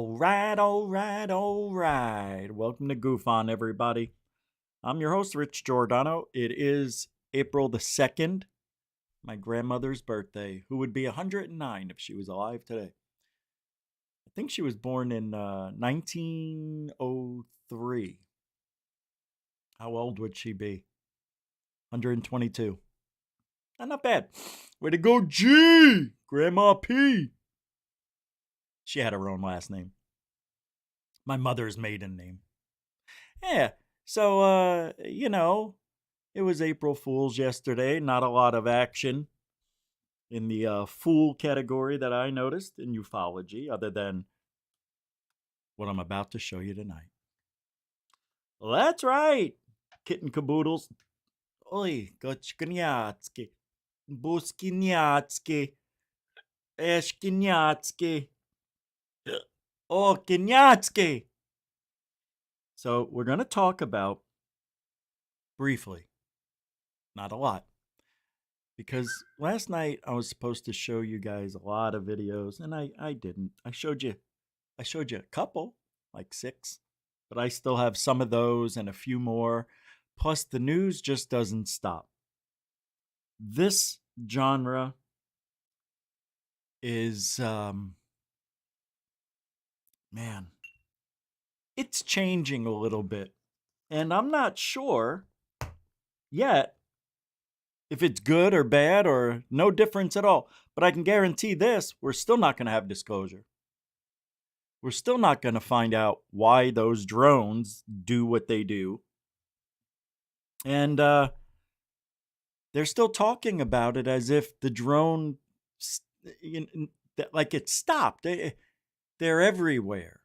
All right, all right, all right. Welcome to GUFON, everybody. I'm your host, Rich Giordano. It is April the 2nd, my grandmother's birthday, who would be 109 if she was alive today. I think she was born in 1903. How old would she be? 122. Not bad. Way to go, G! Grandma P! She had her own last name. My mother's maiden name. Yeah, so, it was April Fool's yesterday. Not a lot of action in the fool category that I noticed in ufology, other than what I'm about to show you tonight. Well, that's right, kitten caboodles. Oi, gochkaniatsky, buskiniatsky, eshkiniatsky, oh, kinyatsky. So we're going to talk about, briefly, not a lot, because last night I was supposed to show you guys a lot of videos, and I didn't. I showed you a couple, like 6, but I still have some of those and a few more. Plus, the news just doesn't stop. This genre is, man, it's changing a little bit. And I'm not sure yet if it's good or bad or no difference at all. But I can guarantee this, we're still not going to have disclosure. We're still not going to find out why those drones do what they do. And they're still talking about it as if the drone, like it stopped. They're everywhere.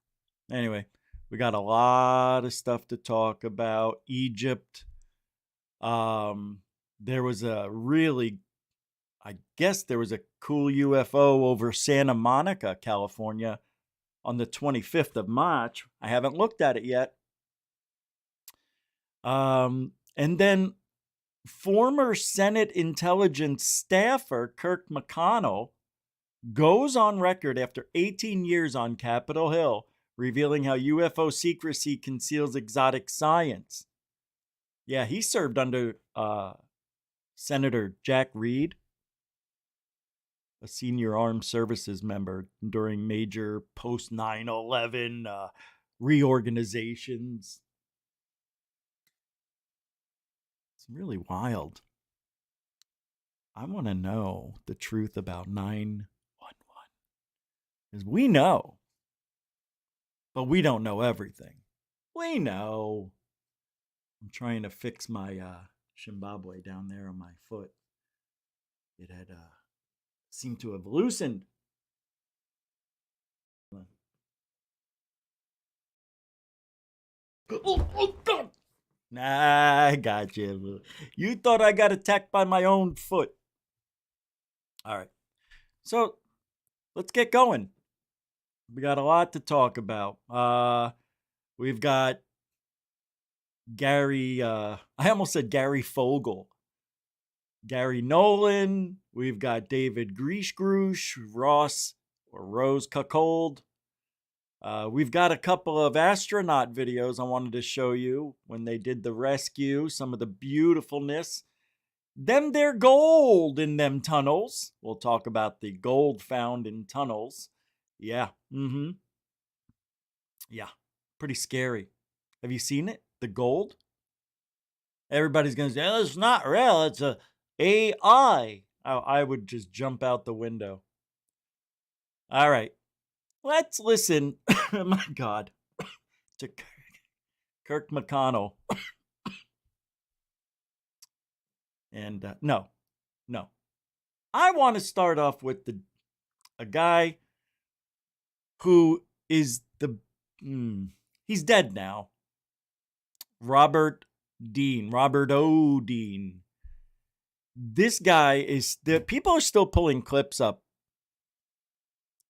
Anyway, we got a lot of stuff to talk about. Egypt. There was a cool UFO over Santa Monica, California on the 25th of March. I haven't looked at it yet. And then former Senate intelligence staffer Kirk McConnell goes on record after 18 years on Capitol Hill, revealing how UFO secrecy conceals exotic science. Yeah, he served under Senator Jack Reed, a senior armed services member during major post 9/11 reorganizations. It's really wild. I want to know the truth about 9/11. Because we know, but we don't know everything. We know. I'm trying to fix my Zimbabwe down there on my foot. It had seemed to have loosened. Oh, God! Nah, I got you. You thought I got attacked by my own foot. All right. So let's get going. We got a lot to talk about. We've got Gary, I almost said Gary Fogel. Gary Nolan. We've got David Grusch, Ross or Rose Cuckold. We've got a couple of astronaut videos I wanted to show you when they did the rescue, some of the beautifulness. They're gold in them tunnels. We'll talk about the gold found in tunnels. Yeah. Yeah. Pretty scary. Have you seen it? The gold? Everybody's going to say, oh, it's not real. It's a AI. I would just jump out the window. All right. Let's listen, my God, to Kirk McConnell. And no. I want to start off with a guy who is he's dead now. Robert O. Dean. This guy people are still pulling clips up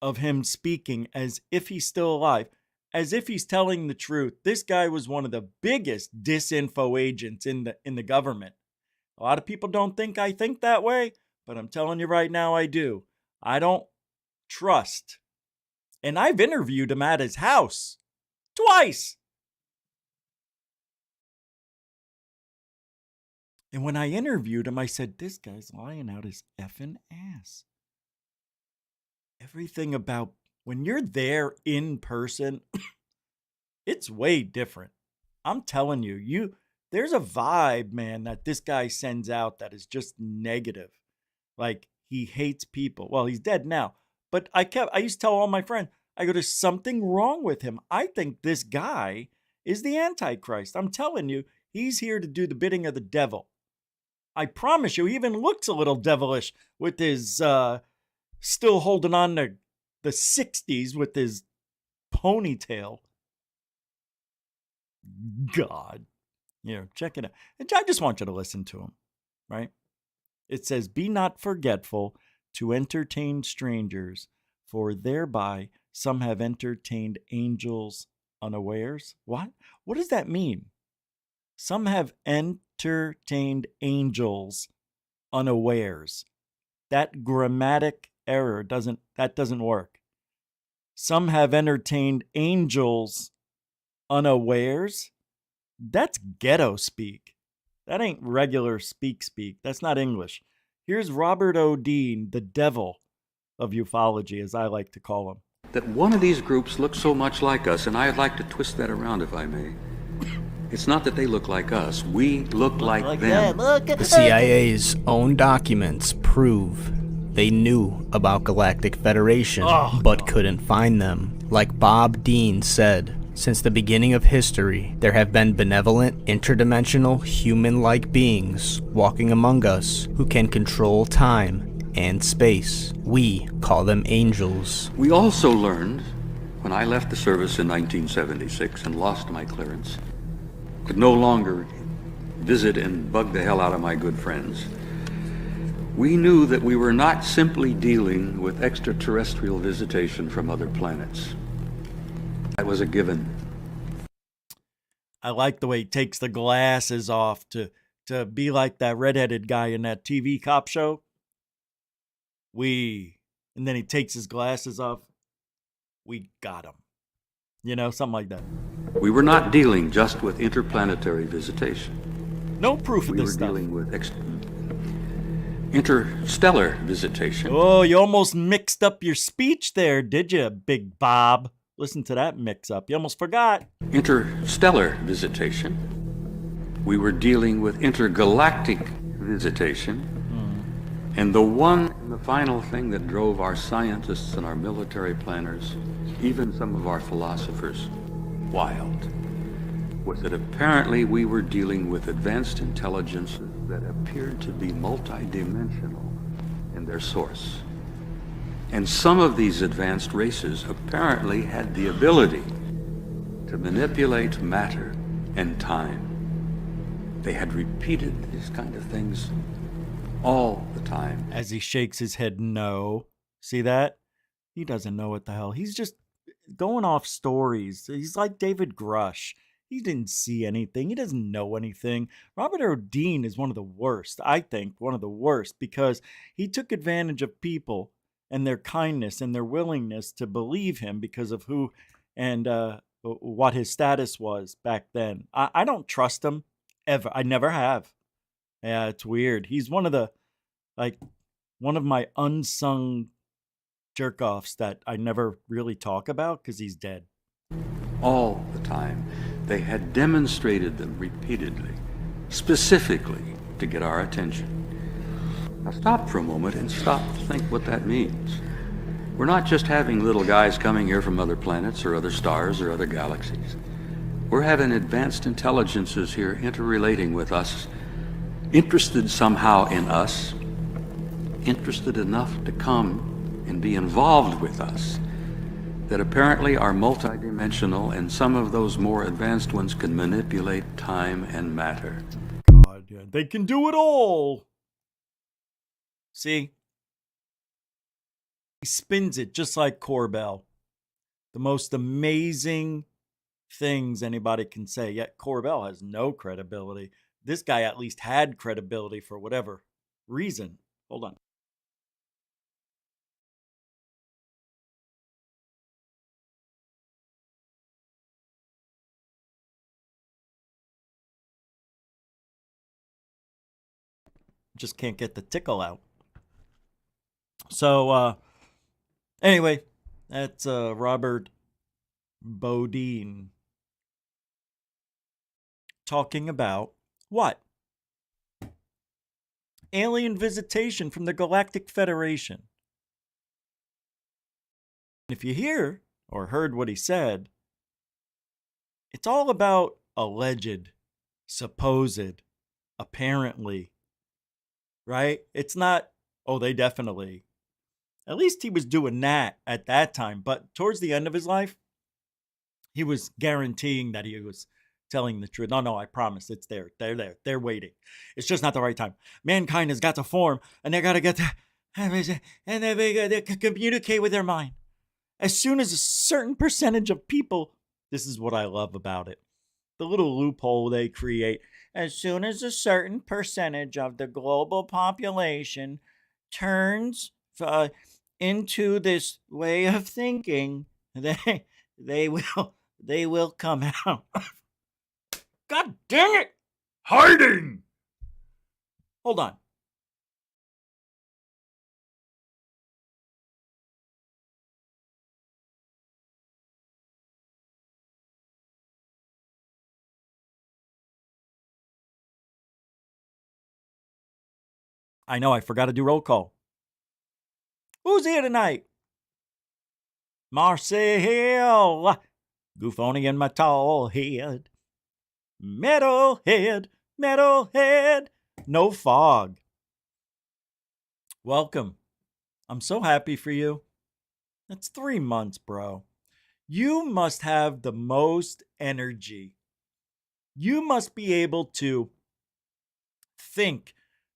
of him speaking as if he's still alive, as if he's telling the truth. This guy was one of the biggest disinfo agents in the government. A lot of people don't think I think that way, but I'm telling you right now, I do. I don't trust And I've interviewed him at his house twice. And when I interviewed him, I said, this guy's lying out his effing ass. Everything about when you're there in person, it's way different. I'm telling you, there's a vibe, man, that this guy sends out that is just negative. Like, he hates people. Well, he's dead now. But I used to tell all my friends, I go, there's something wrong with him. I think this guy is the Antichrist. I'm telling you, he's here to do the bidding of the devil. I promise you, he even looks a little devilish with his still holding on to the 60s with his ponytail. God. Check it out. And I just want you to listen to him, right? It says, be not forgetful to entertain strangers, for thereby some have entertained angels unawares. What? What does that mean? Some have entertained angels unawares. That grammatic error doesn't work. Some have entertained angels unawares. That's ghetto speak. That ain't regular speak. That's not English. Here's Robert O'Dean, the devil of ufology, as I like to call him. That one of these groups looks so much like us, and I'd like to twist that around if I may. It's not that they look like us. We look like them. The CIA's own documents prove they knew about Galactic Federation, but couldn't find them. Like Bob Dean said, since the beginning of history, there have been benevolent, interdimensional, human-like beings walking among us who can control time and space. We call them angels. We also learned, when I left the service in 1976 and lost my clearance, could no longer visit and bug the hell out of my good friends, we knew that we were not simply dealing with extraterrestrial visitation from other planets. That was a given. I like the way he takes the glasses off to be like that redheaded guy in that TV cop show. And then he takes his glasses off. We got him. Something like that. We were not dealing just with interplanetary visitation. No proof of this stuff. We were dealing with interstellar visitation. Oh, you almost mixed up your speech there, did you, Big Bob? Listen to that mix-up. You almost forgot. Interstellar visitation. We were dealing with intergalactic visitation. And the final thing that drove our scientists and our military planners, even some of our philosophers, wild, was that apparently we were dealing with advanced intelligences that appeared to be multidimensional in their source. And some of these advanced races apparently had the ability to manipulate matter and time. They had repeated these kind of things all the time. As he shakes his head no. See that? He doesn't know what the hell. He's just going off stories. He's like David Grusch. He didn't see anything. He doesn't know anything. Robert O'Dean is one of the worst, I think, one of the worst, because he took advantage of people and their kindness and their willingness to believe him because of who and what his status was back then. I don't trust him ever. I never have. Yeah, it's weird. He's one of my unsung jerk-offs that I never really talk about because he's dead. All the time. They had demonstrated them repeatedly, specifically to get our attention. Now stop for a moment and stop to think what that means. We're not just having little guys coming here from other planets or other stars or other galaxies. We're having advanced intelligences here interrelating with us, interested somehow in us, interested enough to come and be involved with us, that apparently are multidimensional, and some of those more advanced ones can manipulate time and matter. God, yeah, they can do it all. See? He spins it just like Corbell. The most amazing things anybody can say. Yet Corbell has no credibility. This guy at least had credibility for whatever reason. Hold on. Just can't get the tickle out. So, anyway, that's Robert Bodine talking about what? Alien visitation from the Galactic Federation. If you hear or heard what he said, it's all about alleged, supposed, apparently, right? It's not, oh, they definitely. At least he was doing that at that time. But towards the end of his life, he was guaranteeing that he was telling the truth. No, I promise. It's there. They're there. They're waiting. It's just not the right time. Mankind has got to form, and they got to get to, and they communicate with their mind. As soon as a certain percentage of people, this is what I love about it, the little loophole they create. As soon as a certain percentage of the global population turns into this way of thinking, they will come out. God dang it! Hiding! Hold on. I know, I forgot to do roll call. Who's here tonight? Marcel. GUFON in my tall head. Metalhead. No fog. Welcome. I'm so happy for you. That's 3 months, bro. You must have the most energy. You must be able to think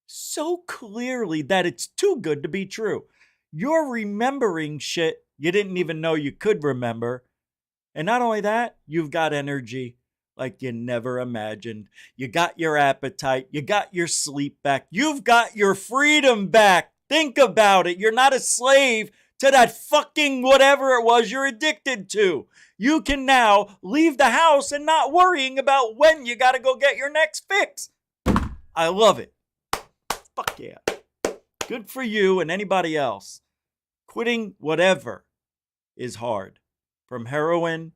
so clearly that it's too good to be true. You're remembering shit you didn't even know you could remember. And not only that, you've got energy like you never imagined. You got your appetite. You got your sleep back. You've got your freedom back. Think about it. You're not a slave to that fucking whatever it was you're addicted to. You can now leave the house and not worrying about when you got to go get your next fix. I love it. Fuck yeah. Good for you and anybody else. Quitting whatever is hard. From heroin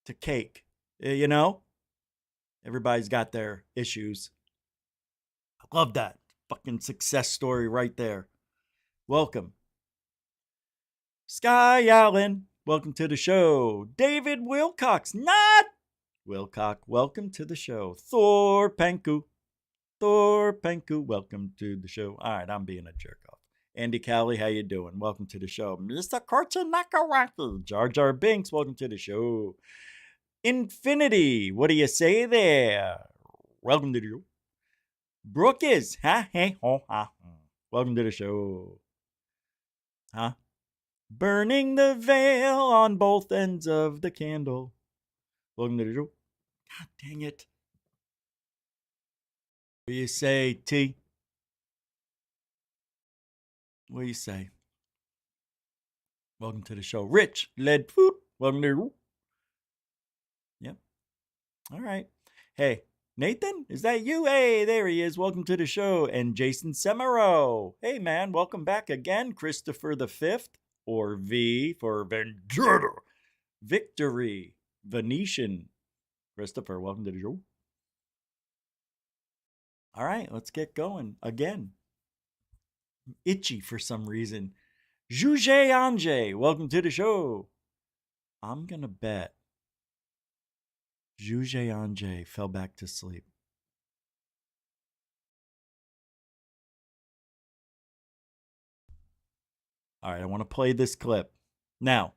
to cake. You know? Everybody's got their issues. I love that. Fucking success story right there. Welcome. Sky Allen, welcome to the show. David Wilcox, not Wilcox, welcome to the show. Thor Panku, welcome to the show. All right, I'm being a jerk off. Andy Cowley, how you doing? Welcome to the show. Mr. Korchin Nakaraki, Jar Jar Binks, welcome to the show. Infinity, what do you say there? Welcome to the show. Brooke is, welcome to the show. Burning the veil on both ends of the candle. Welcome to the show. God dang it. What do you say, T? What do you say? Welcome to the show. Rich Leadfoot, welcome to the show. Yep. All right. Hey, Nathan, is that you? Hey, there he is. Welcome to the show. And Jason Semero. Hey, man, welcome back again. Christopher the Fifth, or V for Vendetta. Victory. Venetian. Christopher, welcome to the show. All right, let's get going again. I'm itchy for some reason. Juge Anje, welcome to the show. I'm going to bet Juge Anje fell back to sleep. All right, I want to play this clip. Now,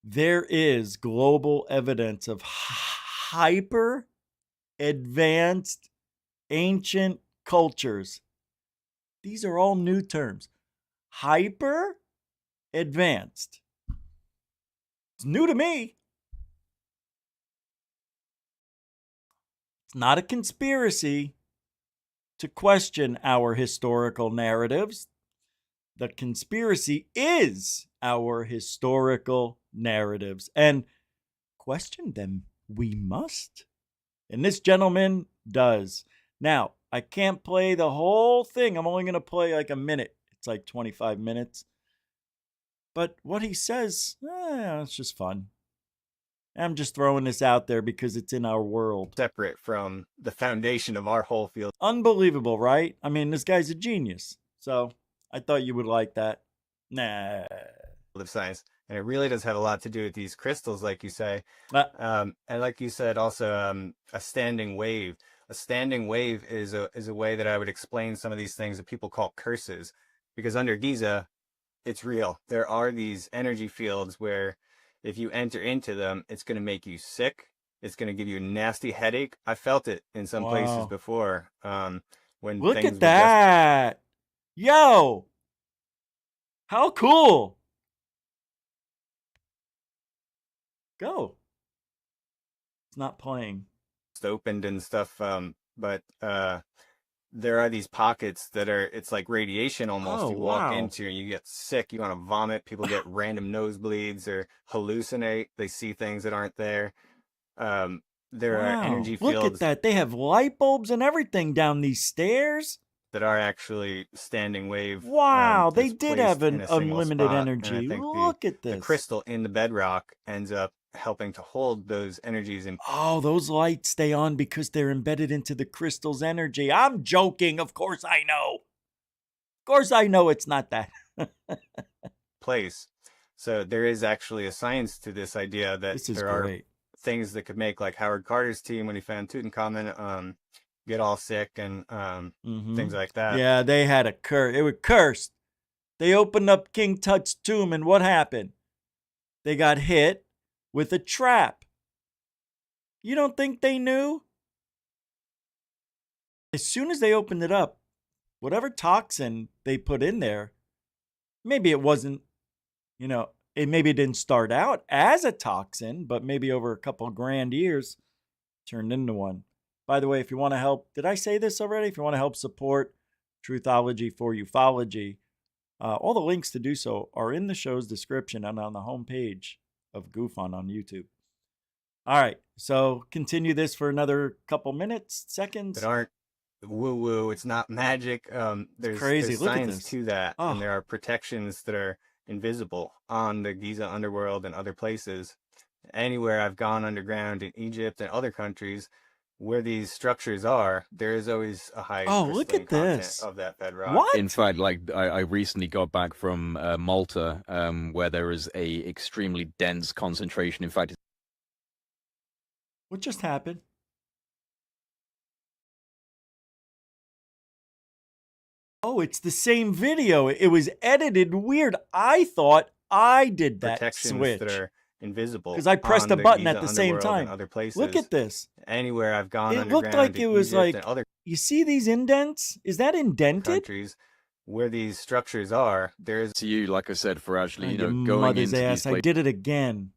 there is global evidence of hyper advanced ancient cultures. These are all new terms. Hyper advanced. It's new to me. It's not a conspiracy to question our historical narratives. The conspiracy is our historical narratives, and question them we must. And this gentleman does. Now, I can't play the whole thing. I'm only going to play like a minute. It's like 25 minutes. But what he says, it's just fun. I'm just throwing this out there because it's in our world. Separate from the foundation of our whole field. Unbelievable, right? I mean, this guy's a genius. So I thought you would like that. Nah. Of science. And it really does have a lot to do with these crystals, like you say. And like you said, also a standing wave. A standing wave is a way that I would explain some of these things that people call curses. Because under Giza, it's real. There are these energy fields where if you enter into them, it's going to make you sick. It's going to give you a nasty headache. I felt it in some places before. When look things at that. Yo. How cool. Go. It's not playing. Just opened and stuff. But there are these pockets that are, it's like radiation almost. You walk into and you get sick, you want to vomit, people get random nosebleeds or hallucinate, they see things that aren't there. There are energy fields. Look at that. They have light bulbs and everything down these stairs. That are actually standing wave. Wow, they did have an unlimited energy. Look at this. The crystal in the bedrock ends up helping to hold those energies in. Oh, those lights stay on because they're embedded into the crystal's energy. I'm joking. Of course I know. Of course I know it's not that. place. So there is actually a science to this idea that there are things that could make, like Howard Carter's team when he found Tutankhamun, get all sick and things like that. Yeah, they had a curse. It was cursed. They opened up King Tut's tomb, and what happened? They got hit with a trap. You don't think they knew? As soon as they opened it up, whatever toxin they put in there, maybe it wasn't, maybe it didn't start out as a toxin, but maybe over a couple of grand years, turned into one. By the way, if you want to help, did I say this already? If you want to help support Truthology for Ufology, all the links to do so are in the show's description and on the homepage of GUFON on YouTube. All right, so continue this for another couple minutes, seconds. That aren't woo-woo. It's not magic. There's science to that, and there are protections that are invisible on the Giza underworld and other places. Anywhere I've gone underground in Egypt and other countries, where these structures are, there is always a high look at this of that bedrock. What? In fact, I recently got back from Malta, where there is a extremely dense concentration. In fact, what just happened? Oh, it's the same video. It was edited weird. I thought I did that switch. That are invisible because I pressed a button at the same time. Other places. Look at this. Anywhere I've gone, it looked like it was like you see these indents. Is that indented? Countries where these structures are, there is to you, like I said, for actually going mother's into ass. I did it again.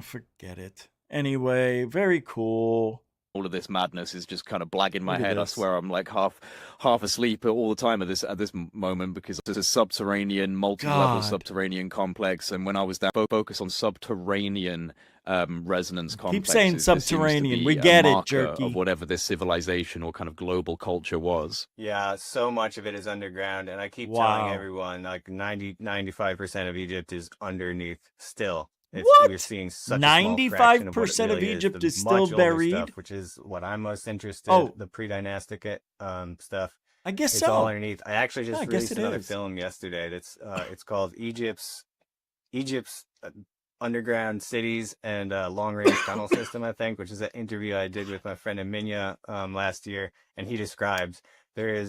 Forget it. Anyway, very cool. All of this madness is just kind of blagging my head. I swear I'm like half asleep all the time at this moment, because there's a subterranean, multi-level subterranean complex, and when I was there, focus on subterranean resonance complexes. Keep saying subterranean. We get it, jerky. Of whatever this civilization or kind of global culture was. Yeah, so much of it is underground, and I keep telling everyone, like 95% of Egypt is underneath still. What? We're seeing such 95% of Egypt is still buried, stuff, which is what I'm most interested in. The pre-dynastic stuff. I guess it's all underneath. I actually just released another is. film yesterday. That's it's called Egypt's underground cities and long-range tunnel system, I think, which is an interview I did with my friend Aminya last year, and he describes very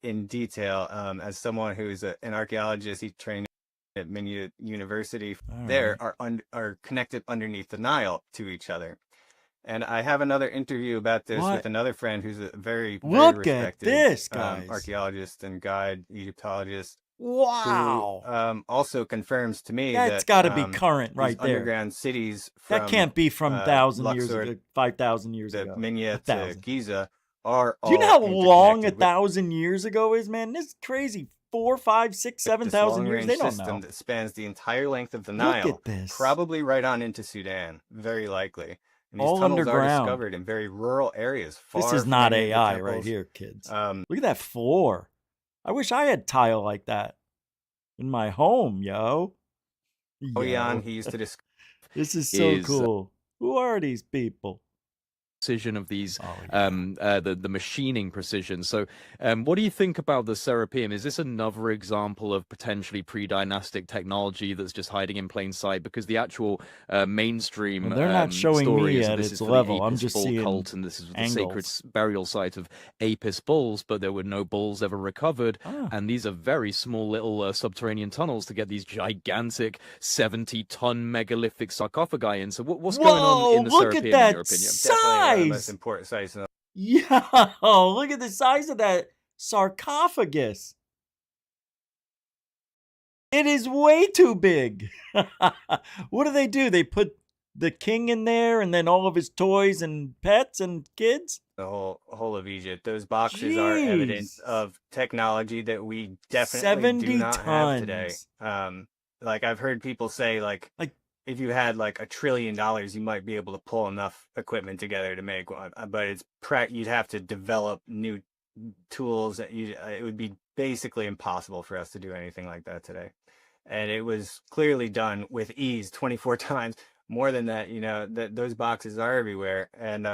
in detail as someone who is an archaeologist. He trained at Minya University. There are connected underneath the Nile to each other. And I have another interview about this with another friend who's a very respected archaeologist and guide, Egyptologist. Wow. Who also confirms to me that's got to be current right there. Underground cities that can't be from 1,000 years ago, 5,000 years ago. Minya to Giza are all. Do you know how long 1,000 years ago is, man? This is crazy. 4, 5, 6, 7,000 years. They don't know. That spans the entire length of the Nile. Look at this. Probably right on into Sudan, very likely. And these All tunnels underground. are discovered in very rural areas. This is not AI right here, kids. Look at that floor. I wish I had tile like that in my home, yo. Oyan, he used to discover. This is so cool. Who are these people? Precision of these the machining precision. So what do you think about the Serapeum? Is this another example of potentially pre-dynastic technology that's just hiding in plain sight? Because the actual mainstream they're not showing story me is at this its is for level. the I'm Apis just bull seeing cult, and this is the angles. sacred burial site of Apis bulls, but there were no bulls ever recovered. And these are very small little subterranean tunnels to get these gigantic 70-ton megalithic sarcophagi in. So what's going on in the Serapeum, in your opinion? Definitely one of the most important sites. Yo, look at the size of that sarcophagus. It is way too big. What do? They put the king in there and then all of his toys and pets and kids? The whole of Egypt. Those boxes are evidence of technology that we definitely do not have today. Like I've heard people say, like if you had like $1 trillion, you might be able to pull enough equipment together to make one. But it's you'd have to develop new tools. It would be basically impossible for us to do anything like that today. And it was clearly done with ease, 24 times more than that. You know, that those boxes are everywhere. And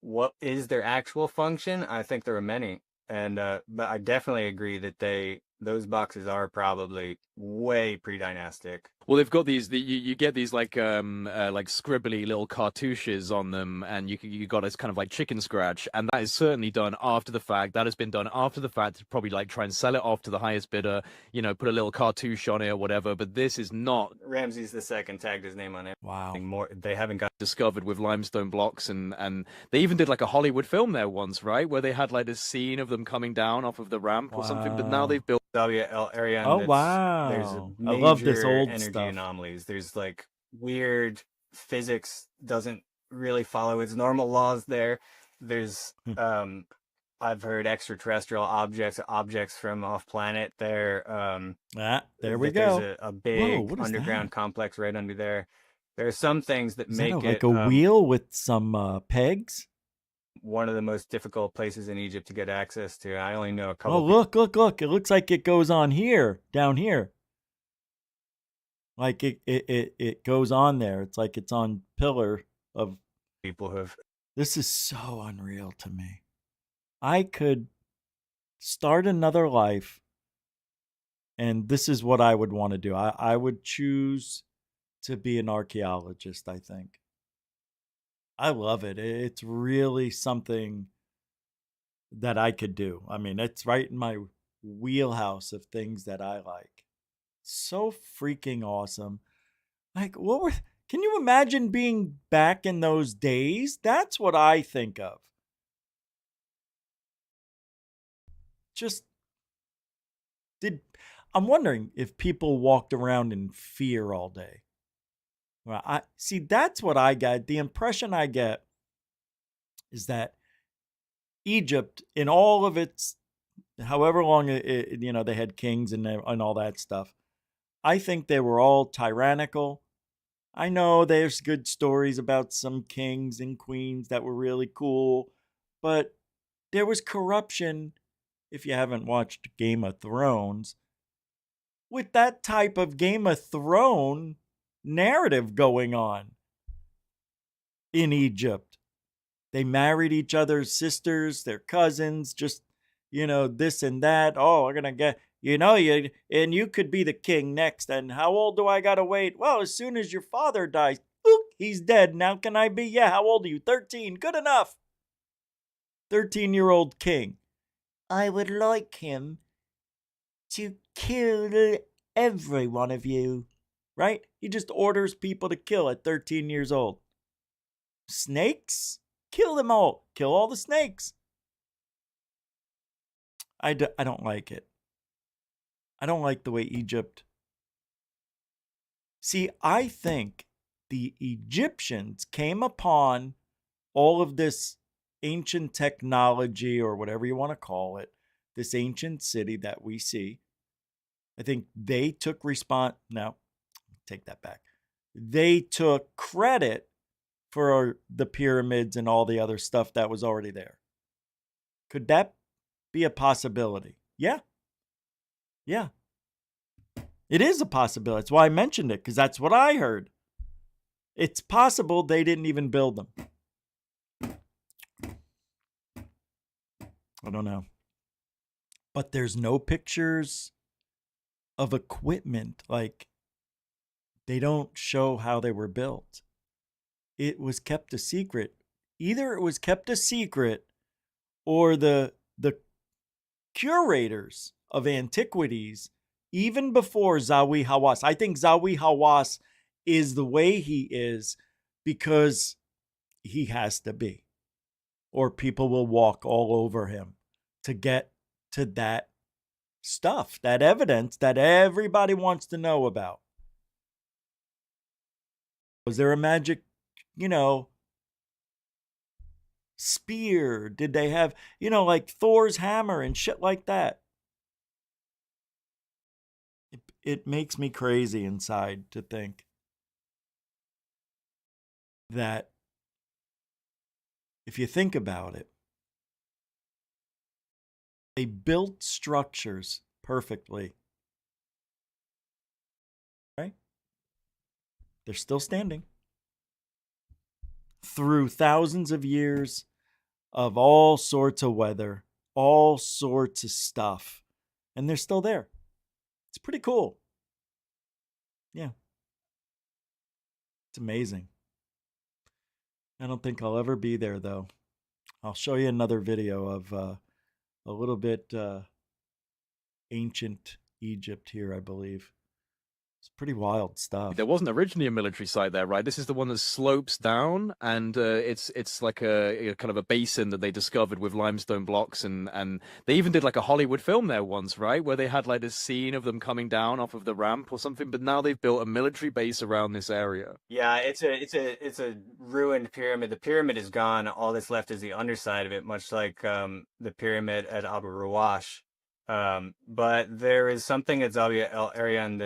what is their actual function? I think there are many. And but I definitely agree that those boxes are probably way pre-dynastic. Well, they've got these. You get these like scribbly little cartouches on them, and you got this kind of like chicken scratch, and that is certainly done after the fact. That has been done after the fact to probably like try and sell it off to the highest bidder. You know, put a little cartouche on it or whatever. But this is not. Ramses II tagged his name on it. Wow. They haven't got discovered with limestone blocks, and they even did like a Hollywood film there once, right, where they had like this scene of them coming down off of the ramp or something. But now they've built. area. Oh wow! There's I love this old energy stuff. Anomalies. There's like weird physics doesn't really follow its normal laws there. There's I've heard extraterrestrial objects from off planet there. There we go. There's a big underground complex right under there. There are some things that make it like a wheel with some pegs. One of the most difficult places in Egypt to get access to. I only know a couple. Oh, look. It looks like it goes on here, down here. Like it goes on there. It's like it's on pillar of people who have. This is so unreal to me. I could start another life, and this is what I would want to do. I would choose to be an archaeologist, I think. I love it. It's really something that I could do. I mean, it's right in my wheelhouse of things that I like. So freaking awesome. Like, can you imagine being back in those days? That's what I think of. I'm wondering if people walked around in fear all day. Well, that's what I get. The impression I get is that Egypt, in all of its, however long they had kings and all that stuff, I think they were all tyrannical. I know there's good stories about some kings and queens that were really cool, but there was corruption. If you haven't watched Game of Thrones, with that type of Game of Thrones narrative going on in Egypt. They married each other's sisters, their cousins, just, this and that. Oh, we're going to get, and you could be the king next. And how old do I got to wait? Well, as soon as your father dies, he's dead. Now can I be? Yeah, how old are you? 13. Good enough. 13-year-old king. I would like him to kill every one of you. Right? He just orders people to kill at 13 years old. Snakes? Kill them all. Kill all the snakes. I don't like it. I don't like the way Egypt. See, I think the Egyptians came upon all of this ancient technology, or whatever you want to call it, this ancient city that we see. I think they took take that back. They took credit for the pyramids and all the other stuff that was already there. Could that be a possibility? Yeah. Yeah. It is a possibility. That's why I mentioned it, because that's what I heard. It's possible they didn't even build them. I don't know. But there's no pictures of equipment. Like, they don't show how they were built. It was kept a secret. Either it was kept a secret, or the curators of antiquities, even before Zawi Hawass. I think Zawi Hawass is the way he is because he has to be, or people will walk all over him to get to that stuff, that evidence that everybody wants to know about. Was there a magic, spear? Did they have, like Thor's hammer and shit like that? It makes me crazy inside to think that if you think about it, they built structures perfectly, right? They're still standing through thousands of years of all sorts of weather, all sorts of stuff, and they're still there. It's pretty cool. Yeah. It's amazing. I don't think I'll ever be there, though. I'll show you another video of a little bit ancient Egypt here, I believe. It's pretty wild stuff. There wasn't originally a military site there, right? This is the one that slopes down, and it's like a kind of a basin that they discovered with limestone blocks, and they even did like a Hollywood film there once, right? Where they had like this scene of them coming down off of the ramp or something. But now they've built a military base around this area. Yeah, it's a ruined pyramid. The pyramid is gone. All that's left is the underside of it, much like the pyramid at Abu Rawash. But there is something at Zawiya El Aryan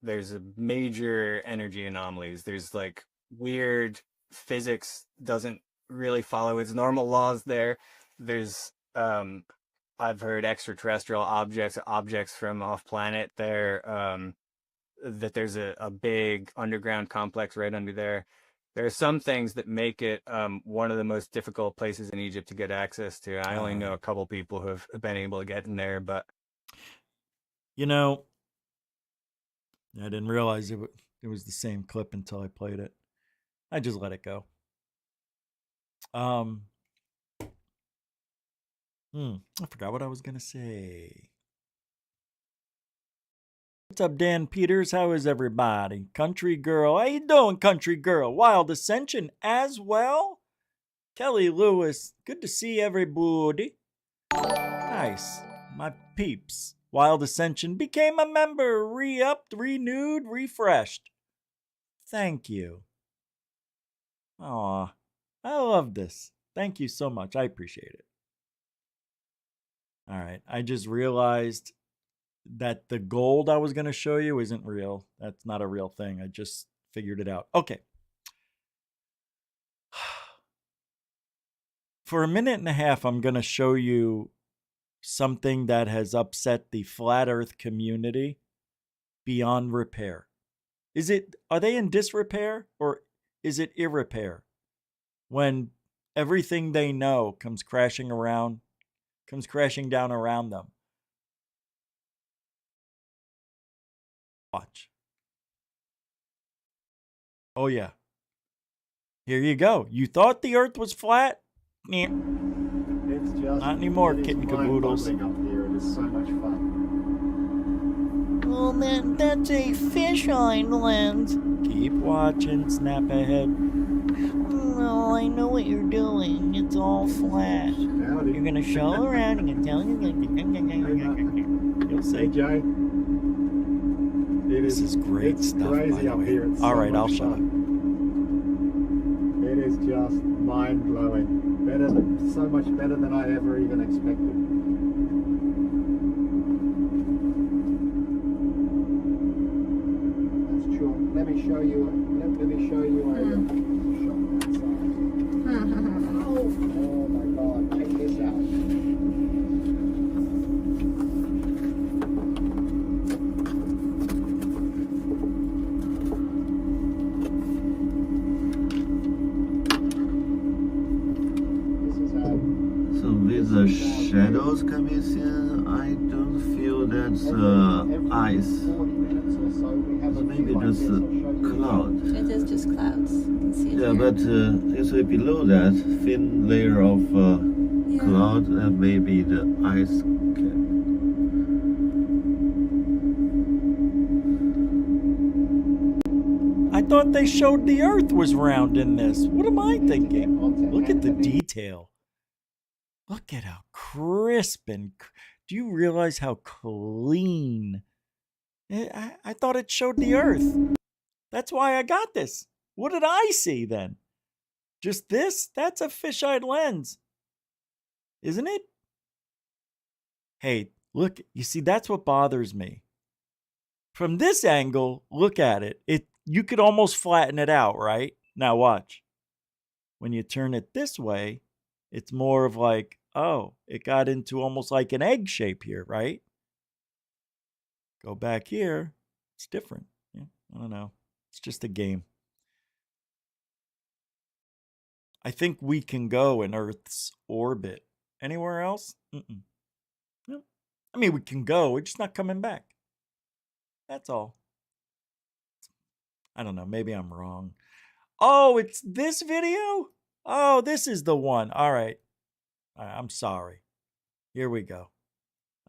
there's a major energy anomalies. There's like weird physics doesn't really follow its normal laws there. There's I've heard extraterrestrial objects from off planet there, that there's a big underground complex right under there. There are some things that make it one of the most difficult places in Egypt to get access to. I only know a couple people who have been able to get in there, but I didn't realize it was the same clip until I played it. I just let it go. I forgot what I was gonna say. What's up, Dan Peters? How is everybody? Country Girl. How you doing, Country Girl? Wild Ascension as well? Kelly Lewis. Good to see everybody. Nice. My peeps. Wild Ascension became a member, re-upped, renewed, refreshed. Thank you. Aw, I love this. Thank you so much. I appreciate it. All right, I just realized that the gold I was going to show you isn't real. That's not a real thing. I just figured it out. Okay. For a minute and a half, I'm going to show you something that has upset the flat earth community beyond repair. Are they in disrepair, or is it irrepair? When everything they know comes crashing down around them. Watch. Oh yeah. Here you go. You thought the earth was flat? Nah. It's just not anymore, kitten caboodles. Up here. It is so much fun. Well, that's a fish island. Keep watching, snap ahead. Well, I know what you're doing. It's all flat. Howdy. You're gonna show around and tell you. You'll see. Hey, Jay. This is great stuff, crazy by the up way. here. It's all so right, I'll much shut up. fun. It is just mind-blowing. So much better than I ever even expected. That's true. Let me show you a shot outside. the shadows can be seen. I don't feel that's ice. Maybe just a cloud. It is just clouds. You can see it Yeah, here. but it's below that thin layer of cloud, maybe the ice cap. I thought they showed the Earth was round in this. What am I thinking? Look at the detail. Look at how crisp and... Do you realize how clean? I thought it showed the Earth. That's why I got this. What did I see then? Just this? That's a fisheye lens. Isn't it? Hey, look. You see, that's what bothers me. From this angle, look at it. You could almost flatten it out, right? Now watch. When you turn it this way, it's more of like, oh, it got into almost like an egg shape here, right? Go back here, it's different. Yeah, I don't know. It's just a game. I think we can go in Earth's orbit. Anywhere else? Mm-mm. No. I mean, we can go. We're just not coming back. That's all. I don't know. Maybe I'm wrong. Oh, it's this video? Oh, this is the one. All right. I'm sorry. Here we go.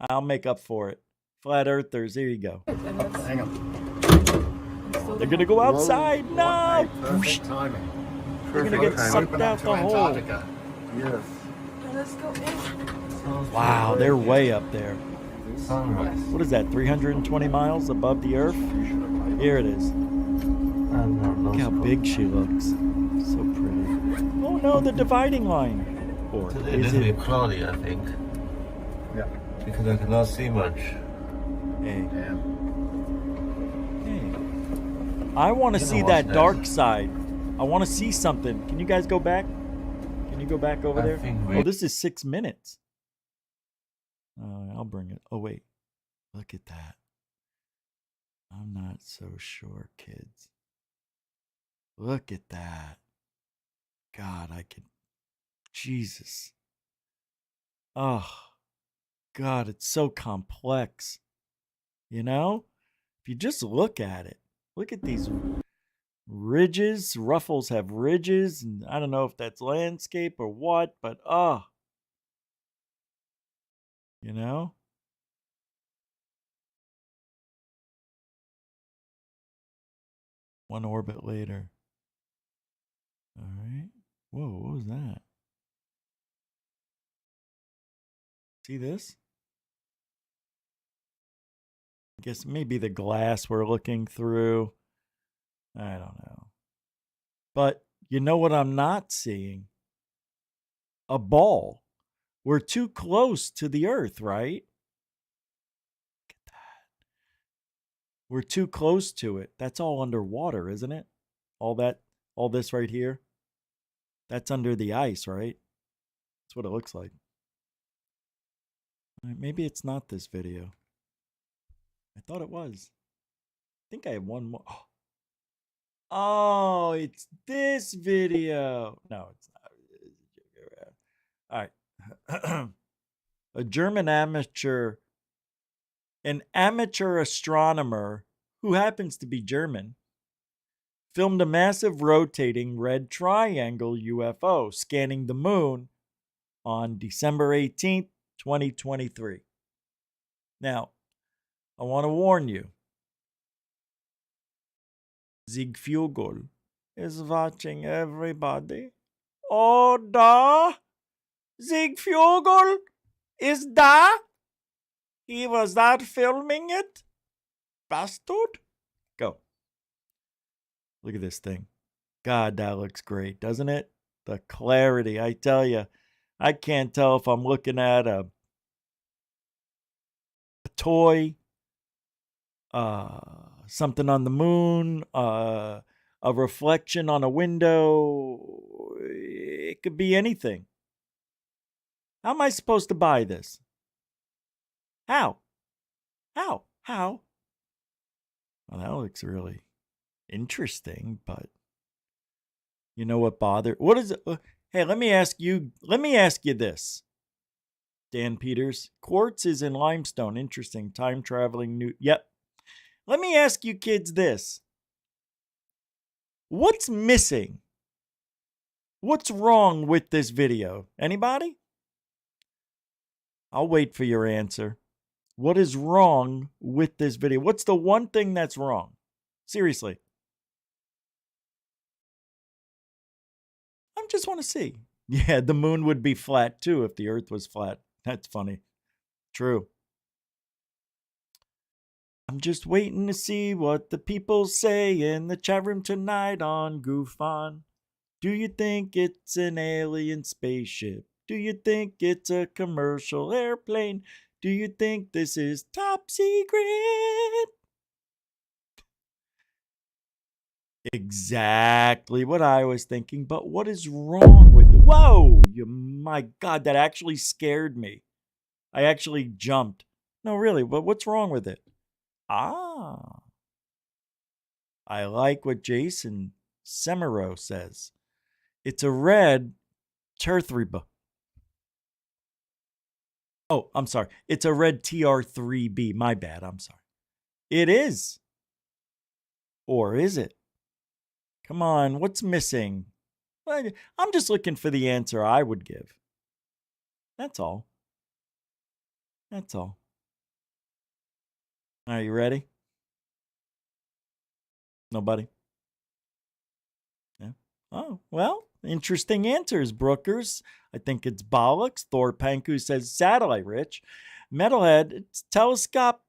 I'll make up for it. Flat Earthers, here you go. Hang on. They're going to go outside. No! Perfect timing. They're going to get sucked out the hole. Antarctica. Yes. Let's go in. Wow, they're way up there. Sunrise. What is that, 320 miles above the Earth? Here it is. Look how big she looks. So pretty. Oh no, the dividing line. Or Today is a little it? bit cloudy, I think. Yeah. Because I cannot see much. Hey, Yeah. hey. I want to You know see what's that next. dark side. I want to see something. Can you guys go back? Can you go back over I there? think Oh, this is 6 minutes. I'll bring it. Oh, wait. Look at that. I'm not so sure, kids. Look at that. God, I can... Jesus. Oh, God, it's so complex. You know? If you just look at it. Look at these ridges. Ruffles have ridges. And I don't know if that's landscape or what, but you know? One orbit later. All right. Whoa, what was that? See this? I guess maybe the glass we're looking through. I don't know. But you know what I'm not seeing? A ball. We're too close to the Earth, right? Look at that. We're too close to it. That's all underwater, isn't it? All this right here. That's under the ice, right? That's what it looks like. Maybe it's not this video. I thought it was. I think I have one more. Oh, it's this video. No, it's not. All right. A German amateur, an amateur astronomer who happens to be German, filmed a massive rotating red triangle UFO scanning the moon on December 18th, 2023. Now, I want to warn you. Ziegfugel is watching everybody. Oh, da! Ziegfugel is da? He was not filming it? Bastard? Go. Look at this thing. God, that looks great, doesn't it? The clarity, I tell you. I can't tell if I'm looking at a toy, something on the moon, a reflection on a window. It could be anything. How am I supposed to buy this? How? How? Well, that looks really interesting, but you know what bothers? What is it? Hey, let me ask you this. Dan Peters. Quartz is in limestone. Interesting. Time traveling new. Yep. Let me ask you kids this. What's missing? What's wrong with this video? Anybody? I'll wait for your answer. What is wrong with this video? What's the one thing that's wrong? Seriously. I just want to see. Yeah, the moon would be flat too if the earth was flat. That's funny. True. I'm just waiting to see what the people say in the chat room tonight on GUFON. Do you think it's an alien spaceship? Do you think it's a commercial airplane? Do you think this is top secret? Exactly what I was thinking, but what is wrong with it? Whoa! My God, that actually scared me. I actually jumped. No, really, but what's wrong with it? Ah. I like what Jason Semero says. It's a red Terthriba. Oh, I'm sorry. It's a red TR3B. My bad. I'm sorry. It is. Or is it? Come on. What's missing? I'm just looking for the answer I would give. That's all. That's all. Are you ready? Nobody? Yeah. Oh, well, interesting answers, Brookers. I think it's bollocks. Thor Panku says satellite, Rich. Metalhead, it's telescope.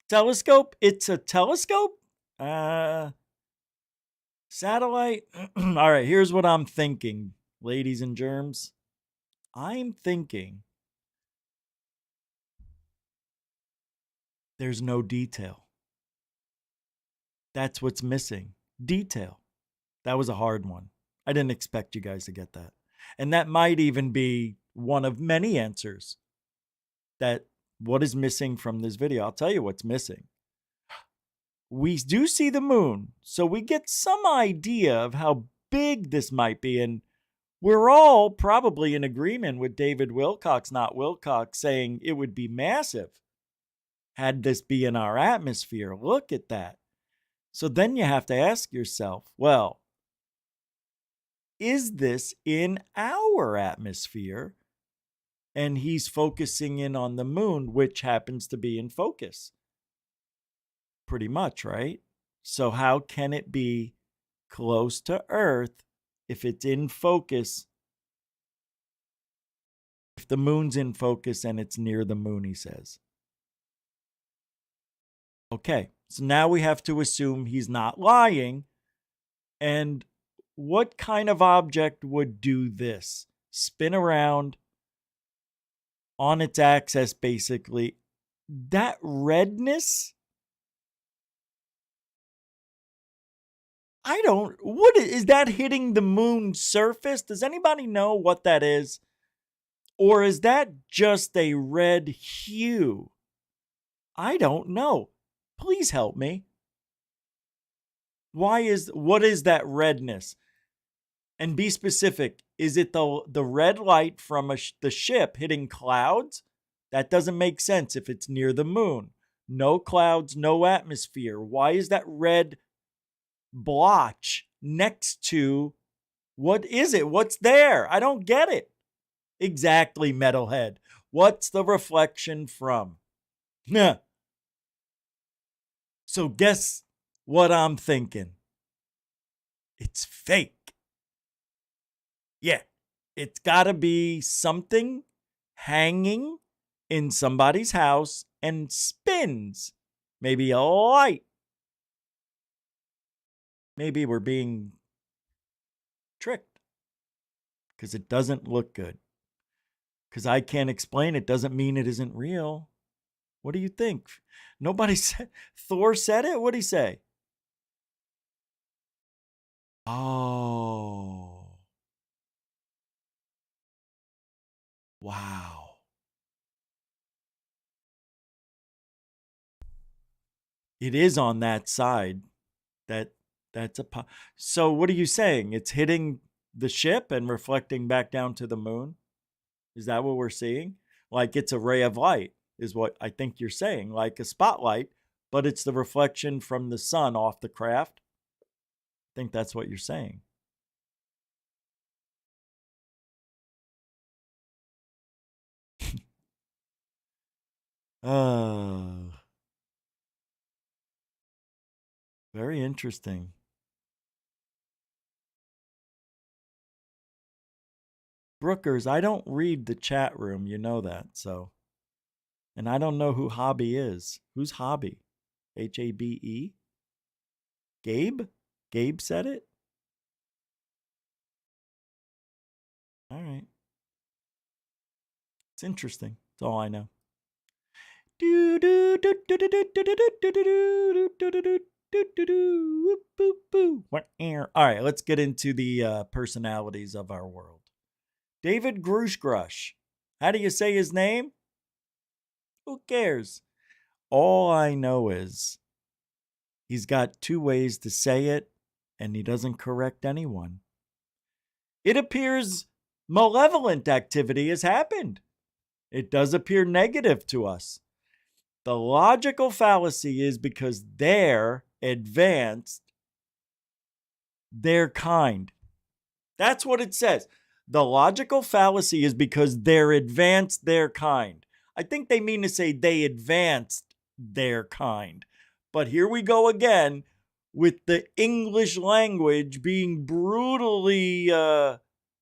Telescope? It's a telescope? Satellite? All right, here's what I'm thinking, ladies and germs. I'm thinking there's no detail. That's what's missing. Detail. That was a hard one. I didn't expect you guys to get that. And that might even be one of many answers. That what is missing from this video. I'll tell you what's missing. We do see the moon, so we get some idea of how big this might be. And we're all probably in agreement with David Wilcox, not Wilcox, saying it would be massive had this be in our atmosphere. Look at that. So then you have to ask yourself, well, is this in our atmosphere? And he's focusing in on the moon, which happens to be in focus. Pretty much, right? So how can it be close to Earth if it's in focus? If the moon's in focus and it's near the moon, he says. Okay, so now we have to assume he's not lying. And what kind of object would do this? Spin around on its axis, basically. That redness? What is that hitting the moon's surface? Does anybody know what that is? Or is that just a red hue? I don't know. Please help me. What is that redness? And be specific. Is it the red light from the ship hitting clouds? That doesn't make sense if it's near the moon. No clouds, no atmosphere. Why is that red blotch next to, what is it? What's there? I don't get it. Exactly, Metalhead. What's the reflection from? Nah. So guess what I'm thinking? It's fake. Yeah, it's got to be something hanging in somebody's house and spins. Maybe a light. Maybe we're being tricked because it doesn't look good. Because I can't explain it doesn't mean it isn't real. What do you think? Nobody said. Thor said it? What'd he say? Oh. Wow. It is on that side. That's so what are you saying? It's hitting the ship and reflecting back down to the moon? Is that what we're seeing? Like it's a ray of light is what I think you're saying, like a spotlight, but it's the reflection from the sun off the craft. I think that's what you're saying. Very interesting. Brookers, I don't read the chat room, you know that, so. And I don't know who Hobby is. Who's Hobby? H-A-B-E? Gabe? Gabe said it? All right. It's interesting. That's all I know. All right, let's get into the personalities of our world. David Grusch. How do you say his name? Who cares? All I know is he's got two ways to say it, and he doesn't correct anyone. It appears malevolent activity has happened. It does appear negative to us. The logical fallacy is because they're advanced, they're kind. That's what it says. The logical fallacy is because they're advanced, they're kind. I think they mean to say they advanced their kind. But here we go again with the English language being brutally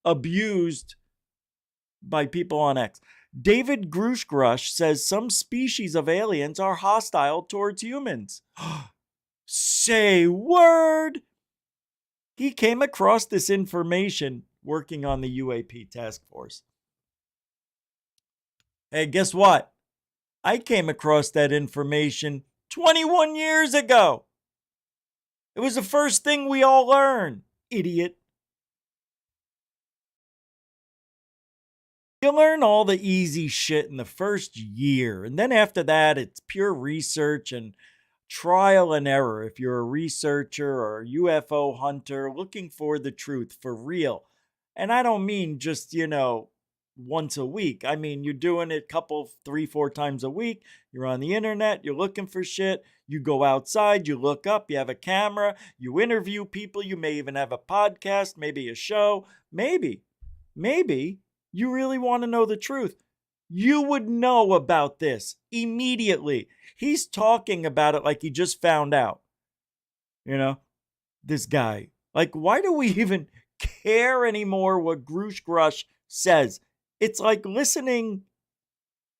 abused by people on X. David Grusch says some species of aliens are hostile towards humans. Say word! He came across this information working on the UAP task force. Hey, guess what? I came across that information 21 years ago. It was the first thing we all learned, idiot. You learn all the easy shit in the first year, and then after that, it's pure research and trial and error if you're a researcher or a UFO hunter looking for the truth for real. And I don't mean just, once a week. I mean, you're doing it 3, 4 times a week. You're on the internet, you're looking for shit. You go outside, you look up, you have a camera, you interview people. You may even have a podcast, maybe a show. Maybe you really want to know the truth. You would know about this immediately. He's talking about it like he just found out. This guy. Like, why do we even care anymore what Grusch says? It's like listening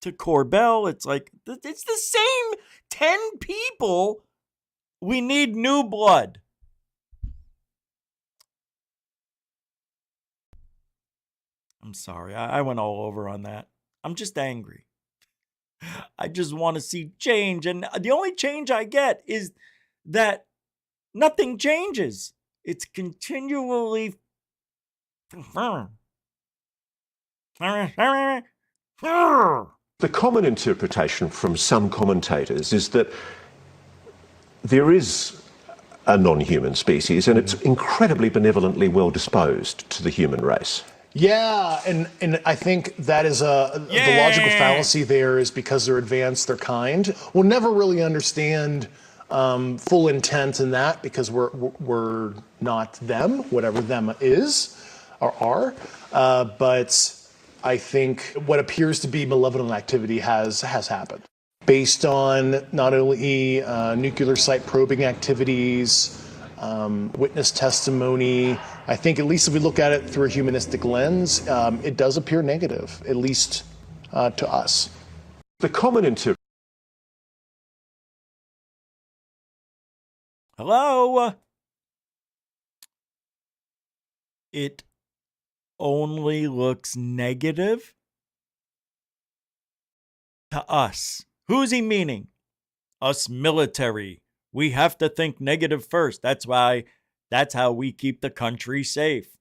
to Corbell. It's like, it's the same 10 people. We need new blood. I'm sorry. I went all over on that. I'm just angry. I just want to see change. And the only change I get is that nothing changes. It's continually. The common interpretation from some commentators is that there is a non-human species and it's incredibly benevolently well disposed to the human race. Yeah, and I think that is the logical fallacy there is because they're advanced, they're kind. We'll never really understand full intent in that because we're not them, whatever them is or are. But I think what appears to be malevolent activity has happened. Based on not only nuclear site probing activities, witness testimony, I think at least if we look at it through a humanistic lens, it does appear negative, at least to us. The common interpretation. Hello? It only looks negative to us. Who's he meaning? Us military. We have to think negative first. That's how we keep the country safe.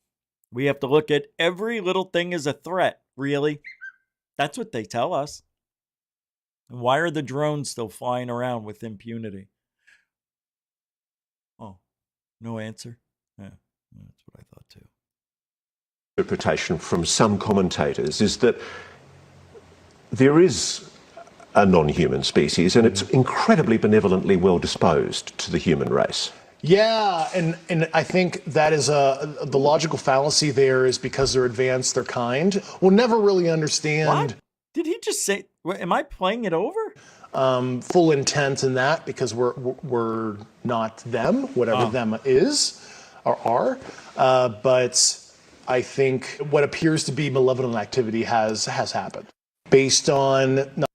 We have to look at every little thing as a threat, really. That's what they tell us. And why are the drones still flying around with impunity? Oh, no answer? Yeah, that's what I thought too. interpretation from some commentators is that there is a non-human species and it's incredibly benevolently well disposed to the human race. Yeah, and I think that is the logical fallacy there is because they're advanced, they're kind. We'll never really understand. What? Did he just say? Am I playing it over? Full intent in that because we're not them, whatever them is or are. But I think what appears to be malevolent activity has happened based on.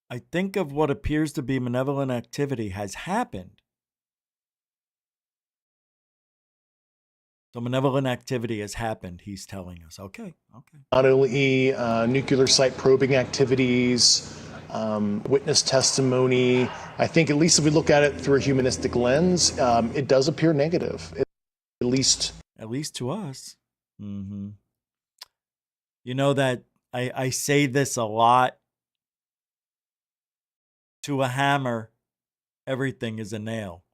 I think of what appears to be malevolent activity has happened. So malevolent activity has happened, he's telling us. Okay. Not only nuclear site probing activities, witness testimony. I think at least if we look at it through a humanistic lens, it does appear negative. At least to us. Mm-hmm. You know that I say this a lot. To a hammer, everything is a nail.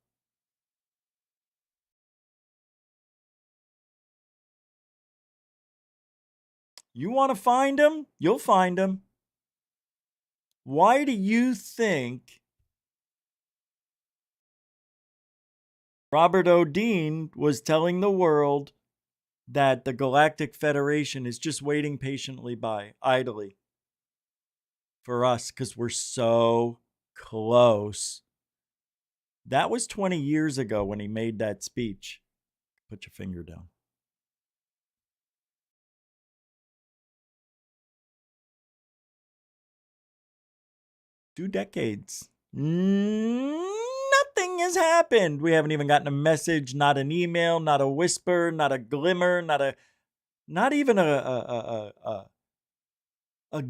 You want to find him? You'll find him. Why do you think Robert O'Dean was telling the world that the Galactic Federation is just waiting patiently by, idly, for us because we're so close? That was 20 years ago when he made that speech. Put your finger down. Two decades. Nothing has happened. We haven't even gotten a message, not an email, not a whisper, not a glimmer, not even a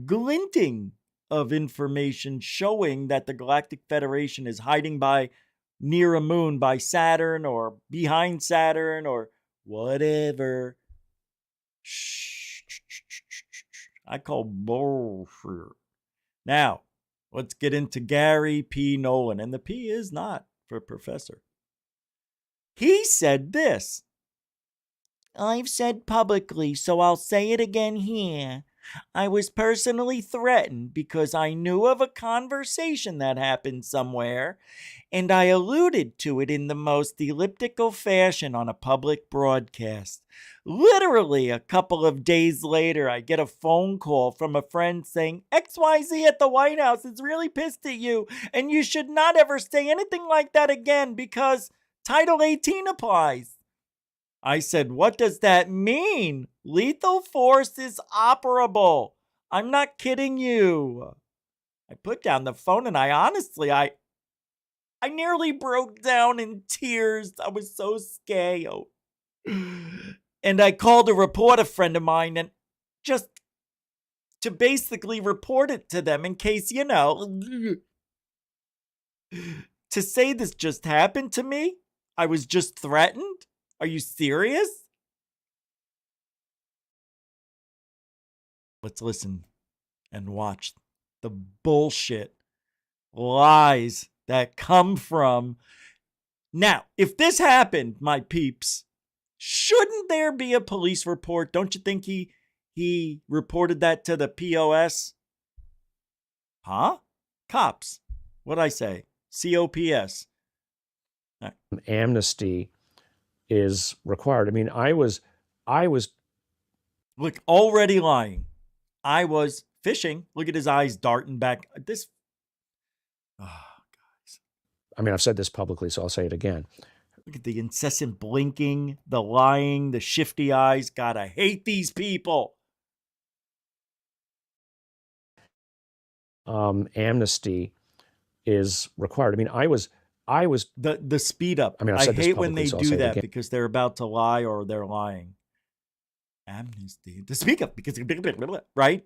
glinting of information showing that the Galactic Federation is hiding by near a moon, by Saturn or behind Saturn or whatever. Shh. I call bullshit. Now, let's get into Gary P. Nolan. And the P is not for professor. He said this. I've said publicly, so I'll say it again here. I was personally threatened because I knew of a conversation that happened somewhere, and I alluded to it in the most elliptical fashion on a public broadcast. Literally, a couple of days later, I get a phone call from a friend saying, XYZ at the White House is really pissed at you, and you should not ever say anything like that again because Title 18 applies. I said, what does that mean? Lethal force is operable. I'm not kidding you. I put down the phone and I nearly broke down in tears. I was so scared. And I called a reporter friend of mine and just to basically report it to them in case, to say this just happened to me. I was just threatened. Are you serious? Let's listen and watch the bullshit lies that come from. Now, if this happened, my peeps, shouldn't there be a police report? Don't you think he reported that to the POS? Huh? Cops. What'd I say? COPS. Right. Amnesty is required. I mean, I was look, already lying. I was fishing. Look at his eyes darting back. Guys. I mean, I've said this publicly, so I'll say it again. Look at the incessant blinking, the lying, the shifty eyes. God, I hate these people. Amnesty is required. I mean, I was the speed up. I mean, I hate when they do that because they're about to lie or they're lying. Amnesty. The speak up because right.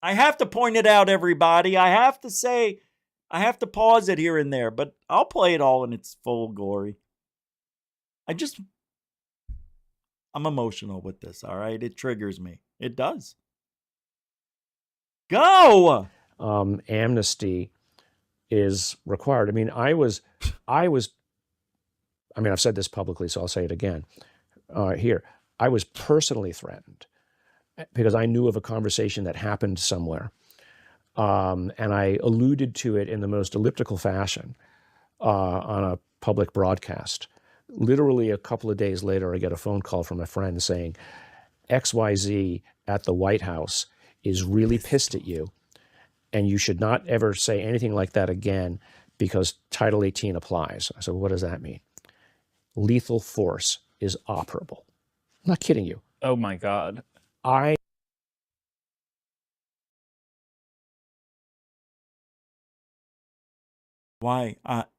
I have to point it out, everybody. I have to pause it here and there, but I'll play it all in its full glory. I'm emotional with this. All right, it triggers me. It does. Go. Amnesty is required. I mean, I mean, I've said this publicly, so I'll say it again here. I was personally threatened because I knew of a conversation that happened somewhere. And I alluded to it in the most elliptical fashion on a public broadcast. Literally a couple of days later, I get a phone call from a friend saying, XYZ at the White House is really pissed at you, and you should not ever say anything like that again because Title 18 applies. I said, what does that mean? Lethal force is operable. I'm not kidding you. Oh my God. Why?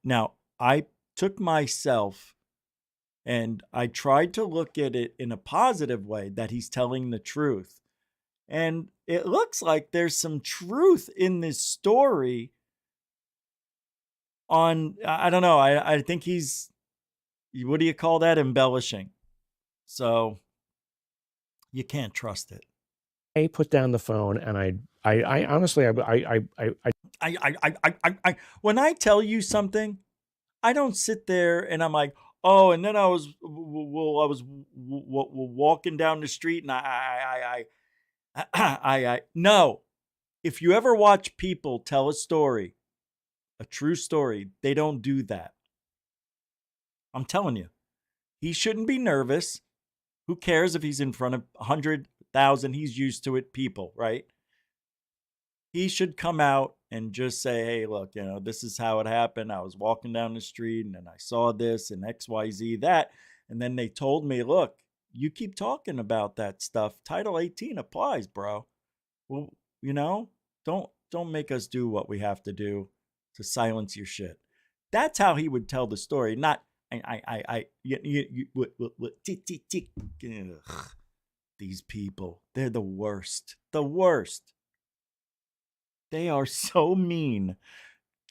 Now, I took myself and I tried to look at it in a positive way, that he's telling the truth. And it looks like there's some truth in this story I don't know, I think he's, what do you call that? Embellishing. So you can't trust it. I put down the phone and I honestly, when I tell you something, I don't sit there and I'm like, oh, and then I was walking down the street and no. If you ever watch people tell a story, a true story, they don't do that. I'm telling you, he shouldn't be nervous. Who cares if he's in front of 100,000? He's used to it, people, right? He should come out and just say, hey, look, this is how it happened. I was walking down the street and then I saw this and XYZ that. And then they told me, look, you keep talking about that stuff. Title 18 applies, bro. Well, don't make us do what we have to do to silence your shit. That's how he would tell the story. Not, these people, they're the worst. The worst. They are so mean.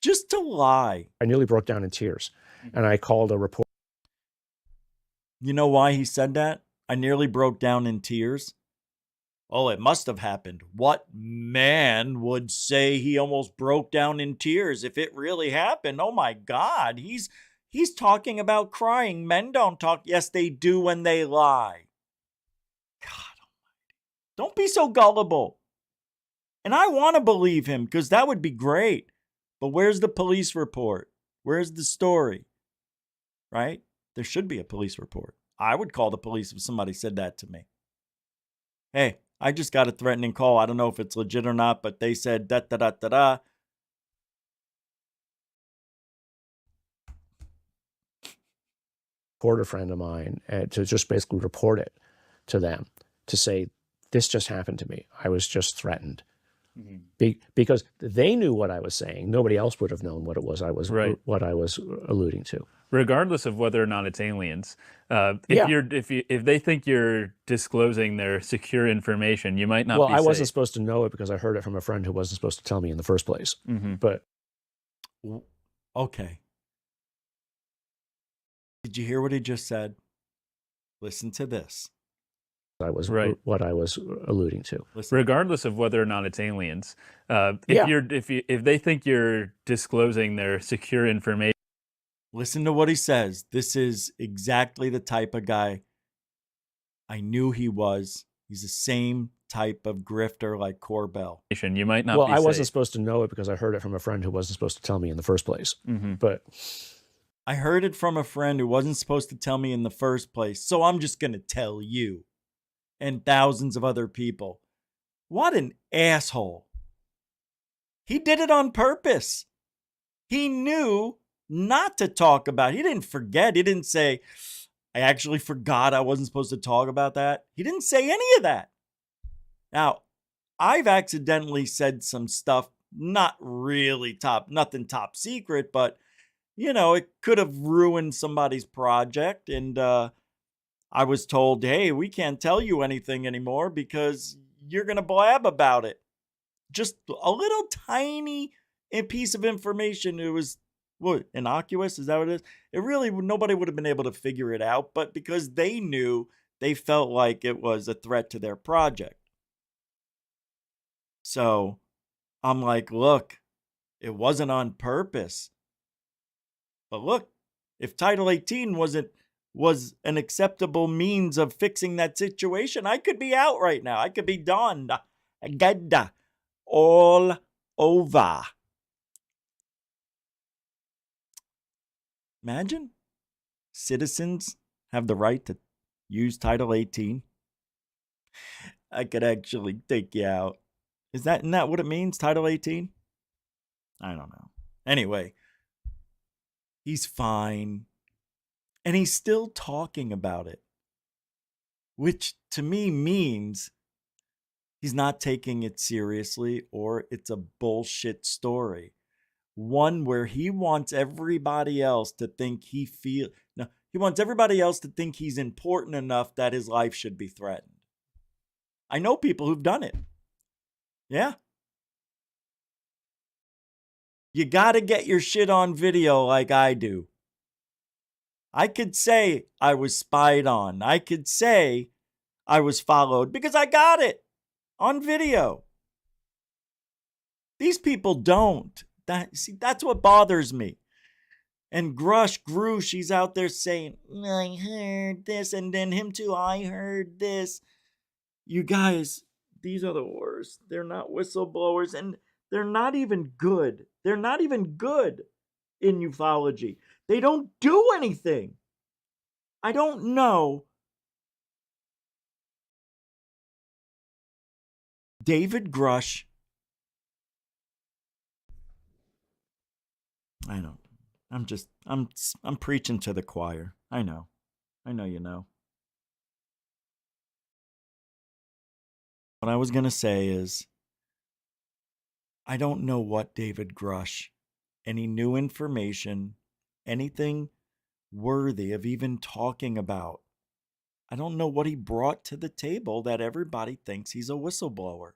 Just to lie. I nearly broke down in tears and I called a reporter. You know why he said that? I nearly broke down in tears. Oh, it must have happened. What man would say he almost broke down in tears if it really happened? Oh my God. He's talking about crying. Men don't talk. Yes, they do when they lie. God almighty. Don't be so gullible. And I want to believe him because that would be great. But where's the police report? Where's the story? Right? There should be a police report. I would call the police if somebody said that to me. Hey, I just got a threatening call. I don't know if it's legit or not, but they said da-da-da-da-da. Reporter friend of mine to just basically report it to them, to say, this just happened to me. I was just threatened. Mm-hmm. Because they knew what I was saying. Nobody else would have known what it was what I was alluding to. Regardless of whether or not it's aliens, if they think you're disclosing their secure information, you might not. Well, be I safe. wasn't supposed to know it because I heard it from a friend who wasn't supposed to tell me in the first place. Mm-hmm. But okay, did you hear what he just said? Listen to this. What I was alluding to. Listen. Regardless of whether or not it's aliens, if they think you're disclosing their secure information. Listen to what he says. This is exactly the type of guy I knew he was. He's the same type of grifter like Corbell. You might not. Well, be I safe. wasn't supposed to know it because I heard it from a friend who wasn't supposed to tell me in the first place. Mm-hmm. But I heard it from a friend who wasn't supposed to tell me in the first place. So I'm just going to tell you and thousands of other people. What an asshole. He did it on purpose. He knew not to talk about it. He didn't forget. He didn't say, I actually forgot I wasn't supposed to talk about that. He didn't say any of that. Now, I've accidentally said some stuff, not really nothing top secret, but, it could have ruined somebody's project. And I was told, hey, we can't tell you anything anymore because you're going to blab about it. Just a little tiny piece of information. It was innocuous? Is that what it is? It really, nobody would have been able to figure it out, but because they knew, they felt like it was a threat to their project. So I'm like, look, it wasn't on purpose. But look, if Title 18 wasn't was an acceptable means of fixing that situation, I could be out right now. I could be done. Dead. All over. Imagine citizens have the right to use Title 18. I could actually take you out. Isn't that what it means, Title 18? I don't know. Anyway, he's fine. And he's still talking about it, which to me means he's not taking it seriously, or it's a bullshit story. One where he wants everybody else to think he wants everybody else to think he's important enough that his life should be threatened. I know people who've done it. Yeah. You got to get your shit on video like I do. I could say I was spied on. I could say I was followed because I got it on video. These people don't. That's what bothers me. And Grusch, he's out there saying, I heard this, and then him too, I heard this. You guys, these are the worst. They're not whistleblowers, and they're not even good. They're not even good in ufology. They don't do anything. I don't know. David Grusch. I know. I'm preaching to the choir. I know you know. What I was going to say is, I don't know what David Grusch, any new information, anything worthy of even talking about. I don't know what he brought to the table that everybody thinks he's a whistleblower.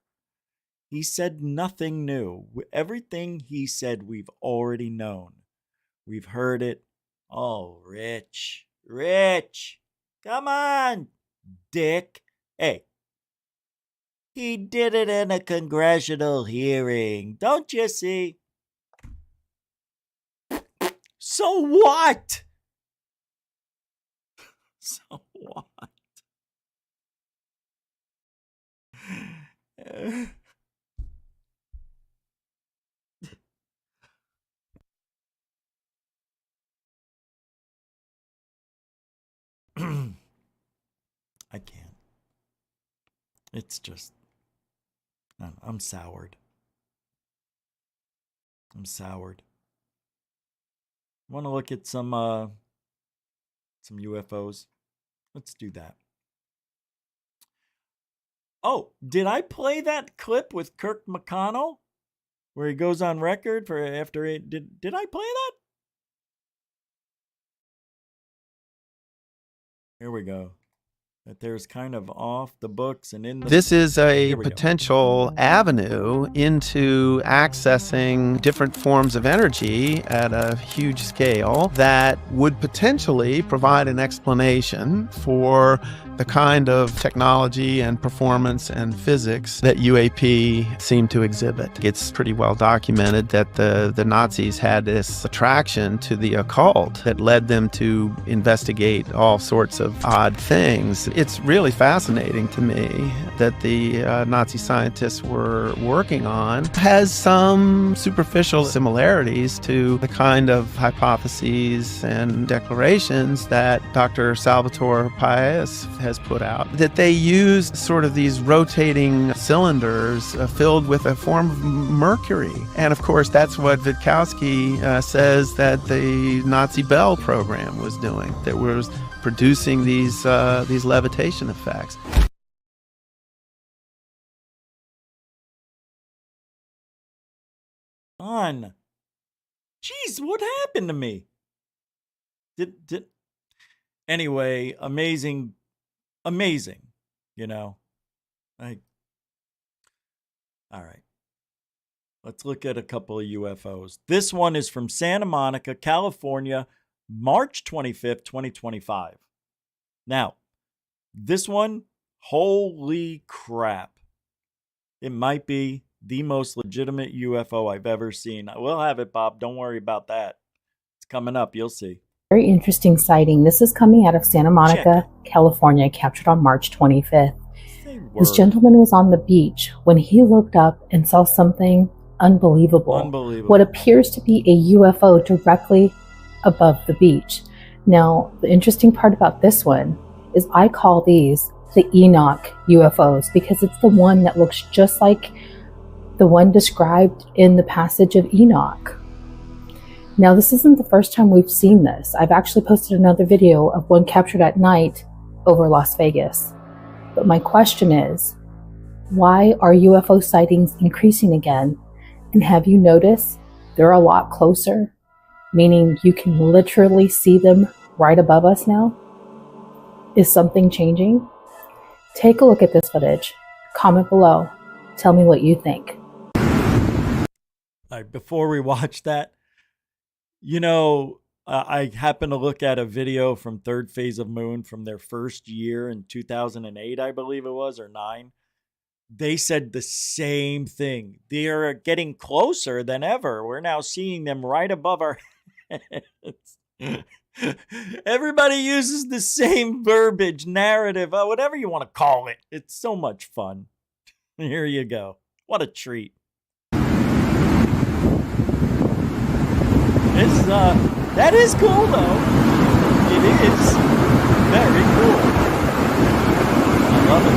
He said nothing new. Everything he said we've already known. We've heard it. Oh, Rich. Come on, Dick. Hey, he did it in a congressional hearing. Don't you see? So what? So what? I can't. It's just, I'm soured. Want to look at some UFOs? Let's do that. Oh, did I play that clip with Kirk McConnell where he goes on record for after it? Did I play that? Here we go. That there's kind of off the books and in the... This is a potential avenue into accessing different forms of energy at a huge scale that would potentially provide an explanation for the kind of technology and performance and physics that UAP seem to exhibit. It's pretty well documented that the Nazis had this attraction to the occult that led them to investigate all sorts of odd things. It's really fascinating to me that the Nazi scientists were working on has some superficial similarities to the kind of hypotheses and declarations that Dr. Salvatore Pais has put out, that they use sort of these rotating cylinders filled with a form of mercury. And of course, that's what Witkowski says that the Nazi Bell program was doing, that was producing these levitation effects. Jeez, what happened to me? Anyway, amazing, you know. All right. Let's look at a couple of UFOs. This one is from Santa Monica, California, March 25th, 2025. Now, this one, holy crap. It might be the most legitimate UFO I've ever seen. We'll have it, Bob. Don't worry about that. It's coming up. You'll see. Very interesting sighting. This is coming out of Santa Monica, California, captured on March 25th. This gentleman was on the beach when he looked up and saw something unbelievable. What appears to be a UFO directly above the beach. Now, the interesting part about this one is I call these the Enoch UFOs because it's the one that looks just like the one described in the passage of Enoch. Now, this isn't the first time we've seen this. I've actually posted another video of one captured at night over Las Vegas. But my question is, why are UFO sightings increasing again? And have you noticed they're a lot closer? Meaning you can literally see them right above us now? Is something changing? Take a look at this footage. Comment below. Tell me what you think. All right, before we watch that, you know, I happened to look at a video from Third Phase of Moon from their first year in 2008, I believe it was, or 9. They said the same thing. They're getting closer than ever. We're now seeing them right above our heads. Everybody uses the same verbiage, narrative, whatever you want to call it. It's so much fun. Here you go. What a treat. That is cool, though. It is very cool. I love it.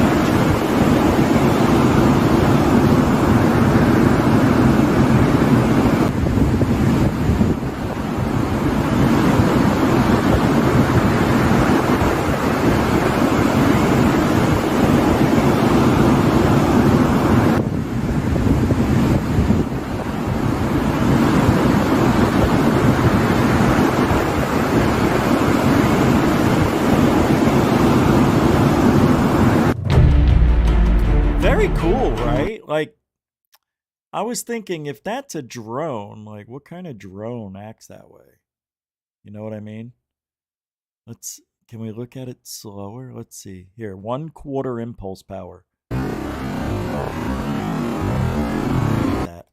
Cool, right? Like, I was thinking, if that's a drone, like, what kind of drone acts that way? You know what I mean? Can we look at it slower? Let's see. Here, 1/4 impulse power. That.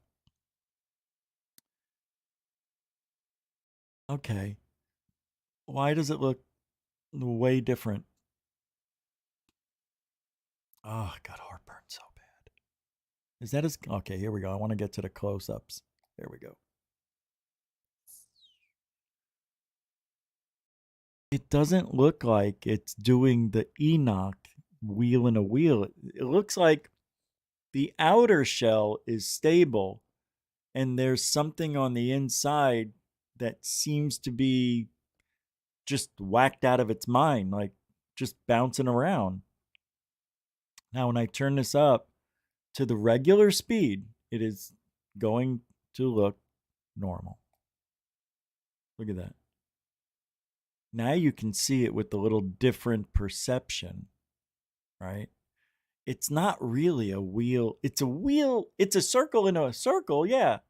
Okay. Why does it look way different? Oh, I got heartburn so bad. Is that as... Okay, here we go. I want to get to the close-ups. There we go. It doesn't look like it's doing the Enoch wheel in a wheel. It looks like the outer shell is stable and there's something on the inside that seems to be just whacked out of its mind, like just bouncing around. Now, when I turn this up to the regular speed, it is going to look normal. Look at that. Now you can see it with a little different perception, right? It's not really a wheel. It's a wheel. It's a circle in a circle, yeah.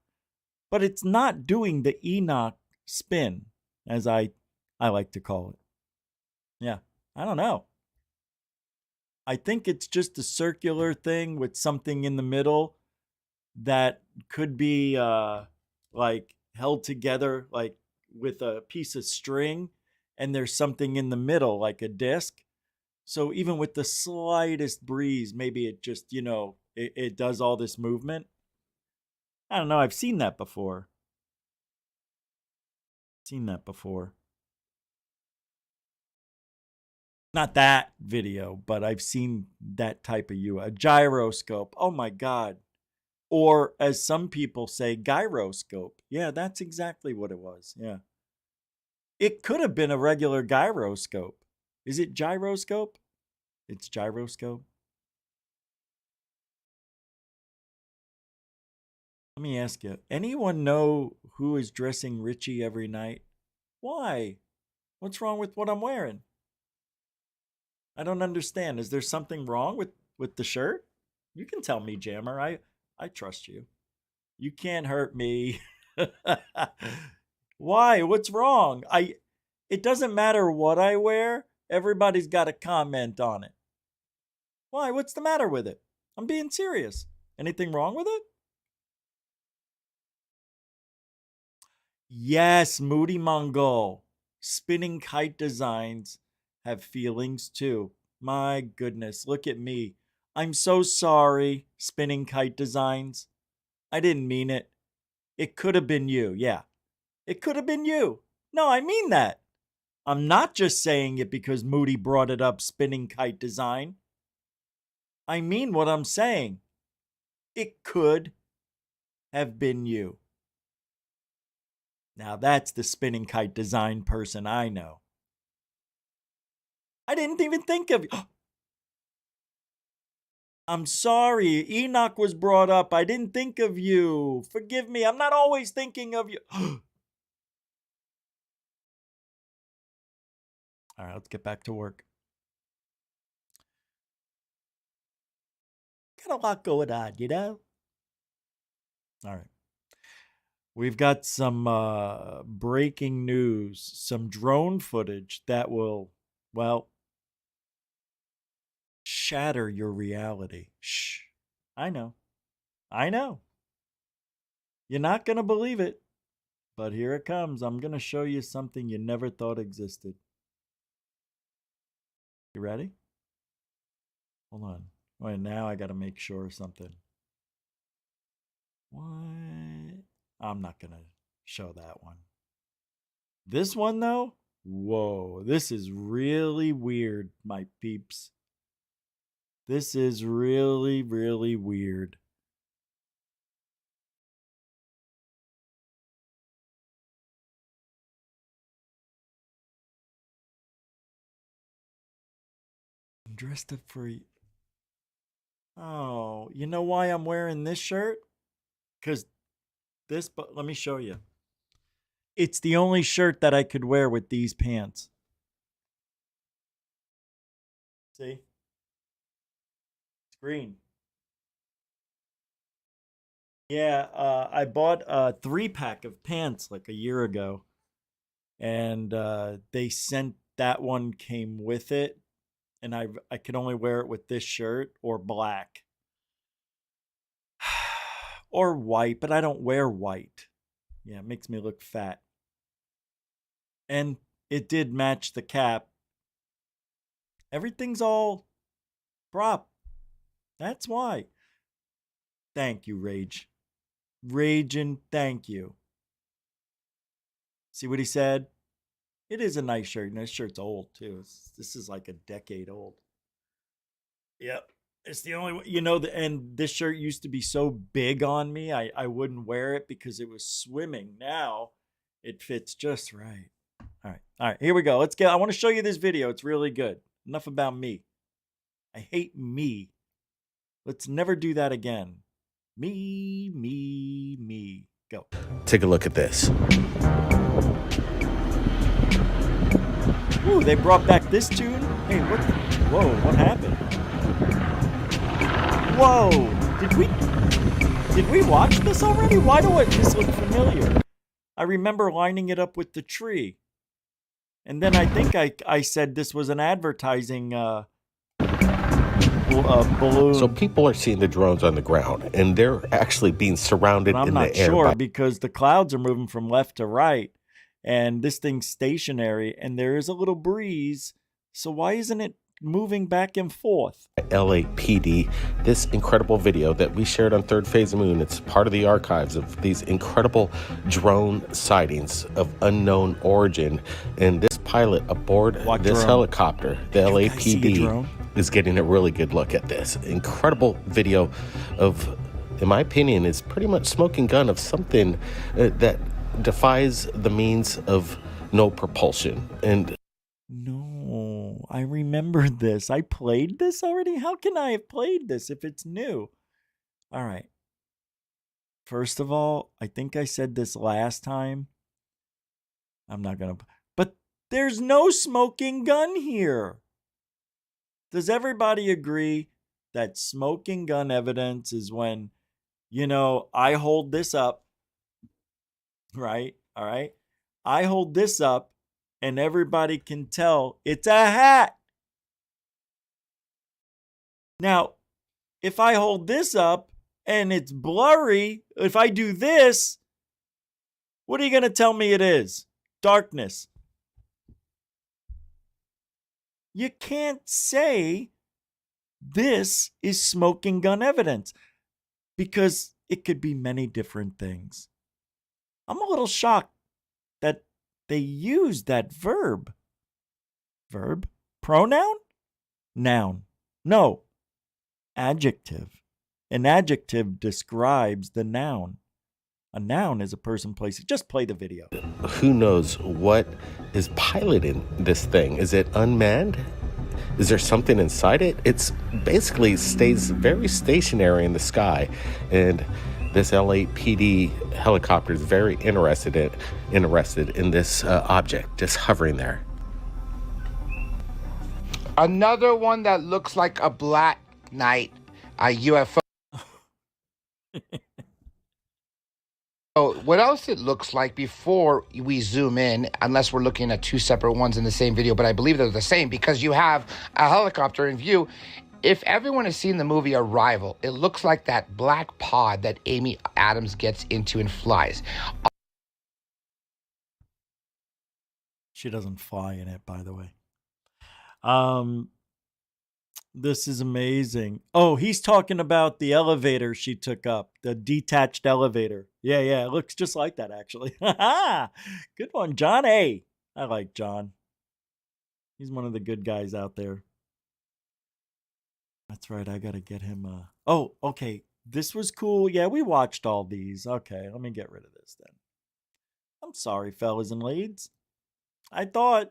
But it's not doing the Enoch spin, as I like to call it. Yeah, I don't know. I think it's just a circular thing with something in the middle that could be like held together like with a piece of string, and there's something in the middle like a disc. So even with the slightest breeze, maybe it just, you know, it does all this movement. I don't know. I've seen that before. Not that video, but I've seen that type of a gyroscope. Oh my God. Or as some people say, gyroscope. Yeah, that's exactly what it was. Yeah. It could have been a regular gyroscope. Is it gyroscope? It's gyroscope. Let me ask you, anyone know who is dressing Richie every night? Why? What's wrong with what I'm wearing? I don't understand. Is there something wrong with the shirt? You can tell me, Jammer. I trust you. You can't hurt me. Why? What's wrong? It doesn't matter what I wear. Everybody's got a comment on it. Why? What's the matter with it? I'm being serious. Anything wrong with it? Yes, Moody Mongol. spinning kite designs have feelings too. My goodness, look at me. I'm so sorry, spinning kite designs. I didn't mean it. It could have been you. Yeah, it could have been you. No, I mean that. I'm not just saying it because Moody brought it up, spinning kite design. I mean what I'm saying. It could have been you. Now that's the spinning kite design person I know. I didn't even think of you. I'm sorry. Enoch was brought up. I didn't think of you. Forgive me. I'm not always thinking of you. All right, let's get back to work. Got a lot going on, you know? All right. We've got some breaking news, some drone footage that will, well, shatter your reality. Shh. I know. I know. You're not going to believe it, but here it comes. I'm going to show you something you never thought existed. You ready? Hold on. Wait, now I got to make sure of something. What? I'm not going to show that one. This one, though? Whoa, this is really weird, my peeps. This is really, really weird. I'm dressed up for... Oh, you know why I'm wearing this shirt? Because this... But let me show you. It's the only shirt that I could wear with these pants. See? It's green. Yeah, I bought a 3-pack of pants like a year ago. And they sent... That one came with it. And I could only wear it with this shirt or black. Or white, but I don't wear white. Yeah, it makes me look fat. And it did match the cap. Everything's all prop. That's why. Thank you, Rage. Ragin', thank you. See what he said? It is a nice shirt. And this shirt's old, too. This is like a decade old. Yep. It's the only way, you know, and this shirt used to be so big on me, I wouldn't wear it because it was swimming. Now it fits just right. All right, here we go. I want to show you this video. It's really good. Enough about me. I hate me. Let's never do that again. Me. Go. Take a look at this. Ooh, they brought back this tune? Hey, what? Whoa, what happened? Whoa! Did we watch this already? Why do this look familiar? I remember lining it up with the tree. And then I think I said this was an advertising balloon. So people are seeing the drones on the ground, and they're actually being surrounded in the air. I'm not sure because the clouds are moving from left to right, and this thing's stationary, and there is a little breeze. So why isn't it moving back and forth? LAPD, this incredible video that we shared on Third Phase of Moon, it's part of the archives of these incredible drone sightings of unknown origin. And this pilot aboard this helicopter, the LAPD, is getting a really good look at this. Incredible video of, in my opinion, is pretty much smoking gun of something that defies the means of no propulsion. And no, I remember this. I played this already? How can I have played this if it's new? All right. First of all, I think I said this last time. I'm not going to... But there's no smoking gun here. Does everybody agree that smoking gun evidence is when, you know, I hold this up, right? All right. I hold this up and everybody can tell it's a hat. Now, if I hold this up and it's blurry, if I do this, what are you going to tell me it is? Darkness. you can't say this is smoking gun evidence because it could be many different things. I'm a little shocked that they use that verb. Verb? Pronoun? Noun. No. Adjective. An adjective describes the noun. A noun is a person, place. Just play the video. Who knows what is piloting this thing? Is it unmanned? Is there something inside it? It's basically stays very stationary in the sky. And this LAPD helicopter is very interested in this object just hovering there. Another one that looks like a black knight, a UFO. What else it looks like before we zoom in, unless we're looking at two separate ones in the same video, but I believe they're the same because you have a helicopter in view. If everyone has seen the movie Arrival, it looks like that black pod that Amy Adams gets into and flies. She doesn't fly in it, by the way. This is amazing. Oh, he's talking about the elevator she took up, the detached elevator. Yeah, it looks just like that, actually. Good one, John. Hey, I like John. He's one of the good guys out there. That's right, I got to get him. Oh, okay. This was cool. Yeah, we watched all these. Okay, let me get rid of this then. I'm sorry, fellas and ladies. I thought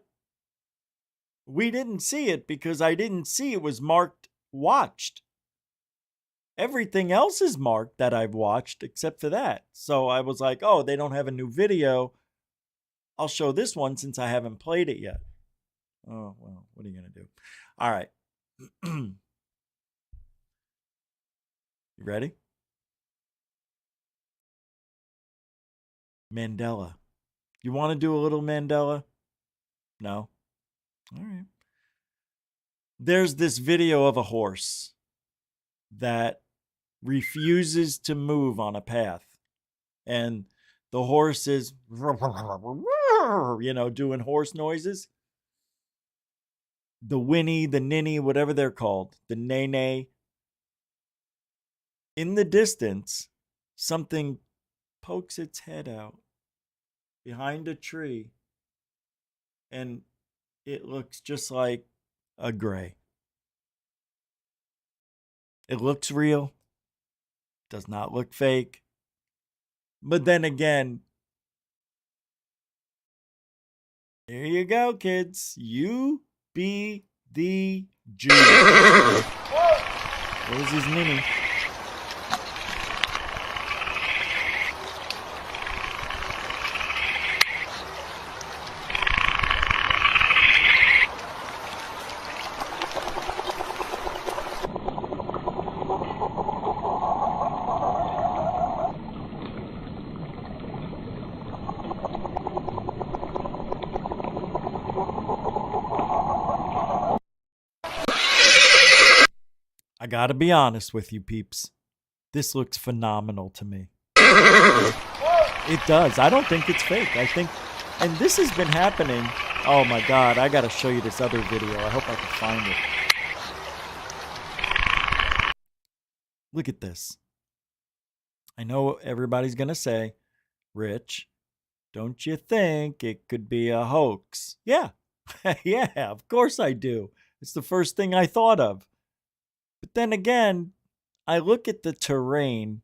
we didn't see it because I didn't see it was marked watched. Everything else is marked that I've watched except for that. So I was like, oh, they don't have a new video. I'll show this one since I haven't played it yet. Oh, well, what are you going to do? All right. You ready? Mandela. You want to do a little Mandela? No? All right. There's this video of a horse that refuses to move on a path. And the horse is, doing horse noises. The whinny, the ninny, whatever they're called, the neigh-neigh. In the distance, something pokes its head out behind a tree. And it looks just like a gray. It looks real. Does not look fake. But then again, there you go, kids. You be the Jew. There's his mini. I gotta be honest with you, peeps. This looks phenomenal to me. It does. I don't think it's fake. I think, and this has been happening. Oh my God, I gotta show you this other video. I hope I can find it. Look at this. I know everybody's gonna say, Rich, don't you think it could be a hoax? Yeah. Yeah, of course I do. It's the first thing I thought of. But then again, I look at the terrain.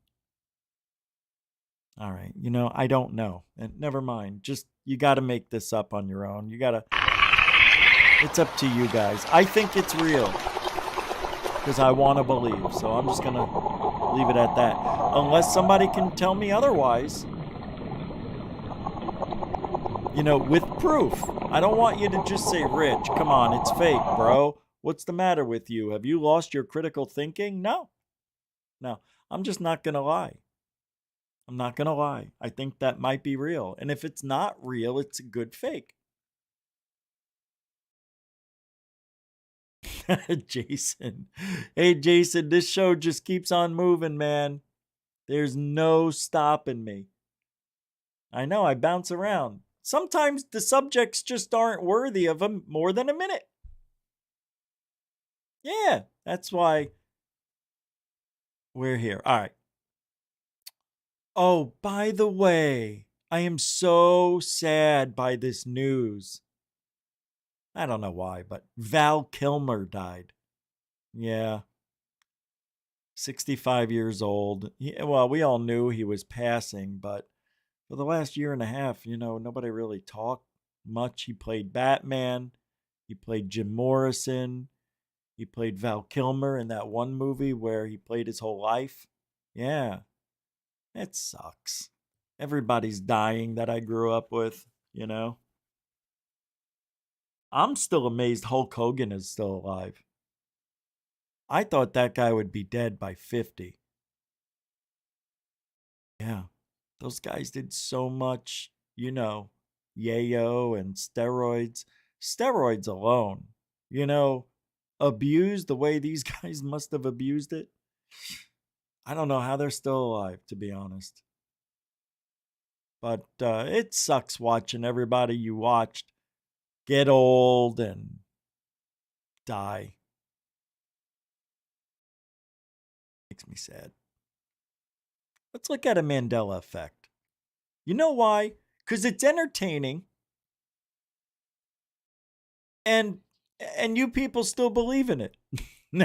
All right, I don't know. And never mind. Just, you got to make this up on your own. It's up to you guys. I think it's real because I want to believe. So I'm just going to leave it at that. Unless somebody can tell me otherwise. With proof. I don't want you to just say, Rich, come on, it's fake, bro. What's the matter with you? Have you lost your critical thinking? No. I'm just not going to lie. I'm not going to lie. I think that might be real. And if it's not real, it's a good fake. Jason. Hey, Jason, this show just keeps on moving, man. There's no stopping me. I know, I bounce around. Sometimes the subjects just aren't worthy of more than a minute. Yeah, that's why we're here. All right. Oh, by the way, I am so sad by this news. I don't know why, but Val Kilmer died. Yeah. 65 years old. Well, we all knew he was passing, but for the last year and a half, nobody really talked much. He played Batman. He played Jim Morrison. He played Val Kilmer in that one movie where he played his whole life. Yeah. It sucks. Everybody's dying that I grew up with, I'm still amazed Hulk Hogan is still alive. I thought that guy would be dead by 50. Yeah. Those guys did so much, yayo and steroids. Steroids alone, abused the way these guys must have abused it. I don't know how they're still alive, to be honest. But it sucks watching everybody you watched get old and die. Makes me sad. Let's look at a Mandela effect. You know why? Because it's entertaining. And you people still believe in it. And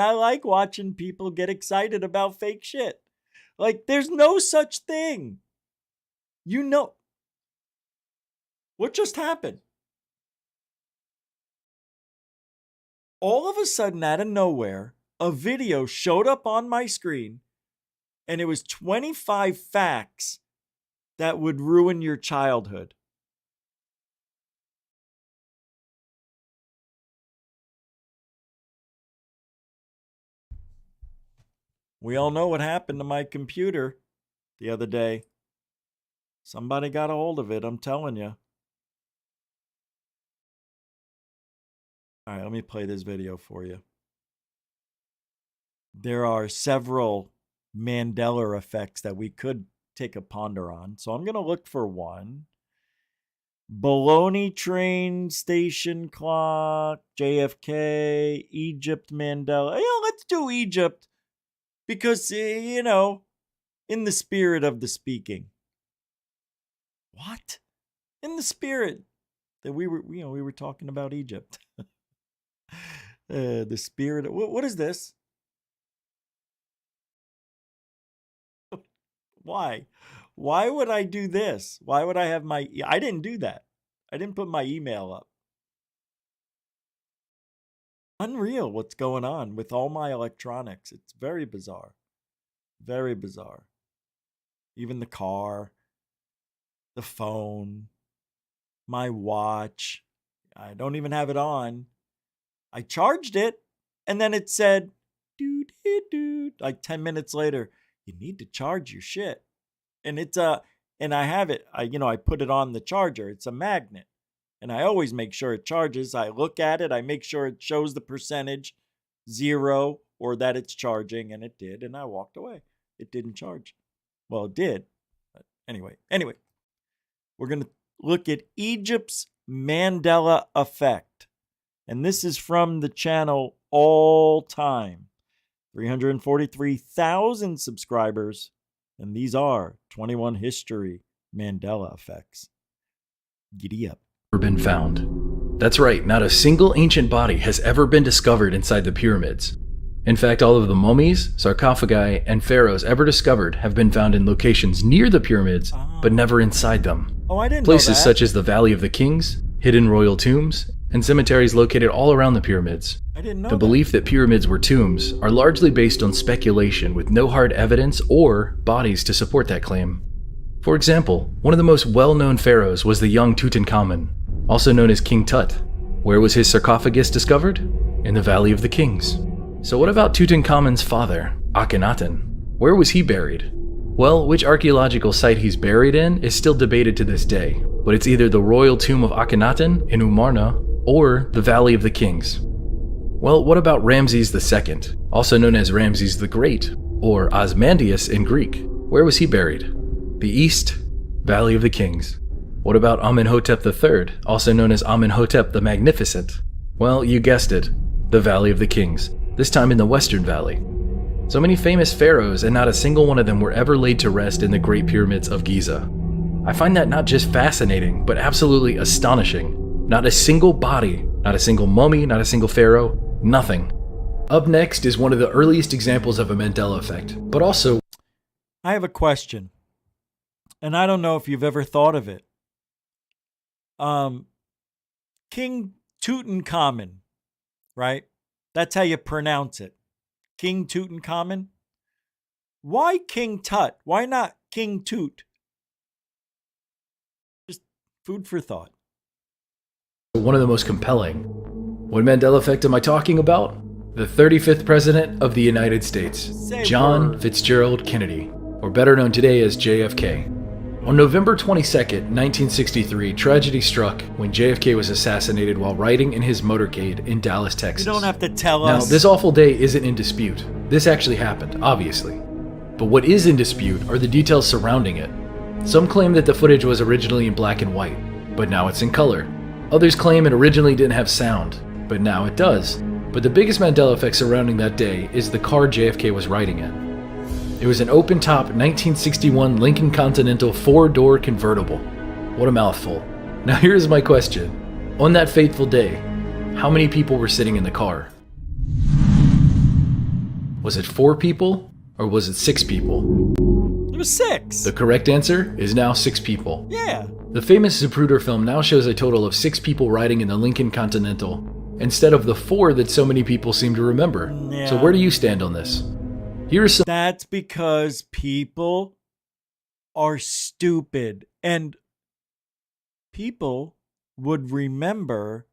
I like watching people get excited about fake shit. Like, there's no such thing. What just happened? All of a sudden, out of nowhere, a video showed up on my screen, and it was 25 facts that would ruin your childhood. We all know what happened to my computer the other day. Somebody got a hold of it, I'm telling you. All right, let me play this video for you. There are several Mandela effects that we could take a ponder on. So I'm going to look for one. Bologna train station clock, JFK, Egypt Mandela. Let's do Egypt because, in the spirit of the speaking. What? In the spirit that we were talking about Egypt. The spirit. What is this? Why? Why would I do this? Why would I have I didn't do that. I didn't put my email up. Unreal what's going on with all my electronics. It's very bizarre. Very bizarre. Even the car, the phone, my watch. I don't even have it on. I charged it, and then it said, like 10 minutes later, you need to charge your shit. And it's and I have it. I put it on the charger. It's a magnet. And I always make sure it charges. I look at it. I make sure it shows the percentage 0 or that it's charging. And it did. And I walked away. It didn't charge. Well, it did. But anyway, we're going to look at Egypt's Mandela effect. And this is from the channel All Time. 343,000 subscribers. And these are 21 History Mandela effects. Giddy up. Been found. That's right, not a single ancient body has ever been discovered inside the pyramids. In fact, all of the mummies, sarcophagi, and pharaohs ever discovered have been found in locations near the pyramids, but never inside them. Oh, I didn't Places know that. Such as the Valley of the Kings, hidden royal tombs, and cemeteries located all around the pyramids. I didn't know The belief that pyramids were tombs are largely based on speculation with no hard evidence or bodies to support that claim. For example, one of the most well-known pharaohs was the young Tutankhamun, also known as King Tut. Where was his sarcophagus discovered? In the Valley of the Kings. So what about Tutankhamun's father, Akhenaten? Where was he buried? Well, which archaeological site he's buried in is still debated to this day, but it's either the royal tomb of Akhenaten in Umarna or the Valley of the Kings. Well, what about Ramses II, also known as Ramses the Great, or Osmandius in Greek? Where was he buried? The East, Valley of the Kings. What about Amenhotep III, also known as Amenhotep the Magnificent? Well, you guessed it, the Valley of the Kings, this time in the Western Valley. So many famous pharaohs, and not a single one of them were ever laid to rest in the Great Pyramids of Giza. I find that not just fascinating, but absolutely astonishing. Not a single body, not a single mummy, not a single pharaoh, nothing. Up next is one of the earliest examples of a Mandela effect, but also... I have a question, and I don't know if you've ever thought of it. King Tutankhamun, right? That's how you pronounce it. King Tutankhamun? Why King Tut? Why not King Tut? Just food for thought. One of the most compelling. What Mandela effect am I talking about? The 35th President of the United States, John Fitzgerald Kennedy, or better known today as JFK. On November 22nd, 1963, tragedy struck when JFK was assassinated while riding in his motorcade in Dallas, Texas. You don't have to tell Now, us. this awful day isn't in dispute. This actually happened, obviously. But what is in dispute are the details surrounding it. Some claim that the footage was originally in black and white, but now it's in color. Others claim it originally didn't have sound, but now it does. But the biggest Mandela effect surrounding that day is the car JFK was riding in. It was an open-top 1961 Lincoln Continental 4-door convertible. What a mouthful. Now here's my question. On that fateful day, how many people were sitting in the car? Was it 4 people, or was it 6 people? It was 6. The correct answer is now 6 people. Yeah. The famous Zapruder film now shows a total of 6 people riding in the Lincoln Continental, instead of the 4 that so many people seem to remember. Yeah. So where do you stand on this? Here's some... That's because people are stupid, and people would remember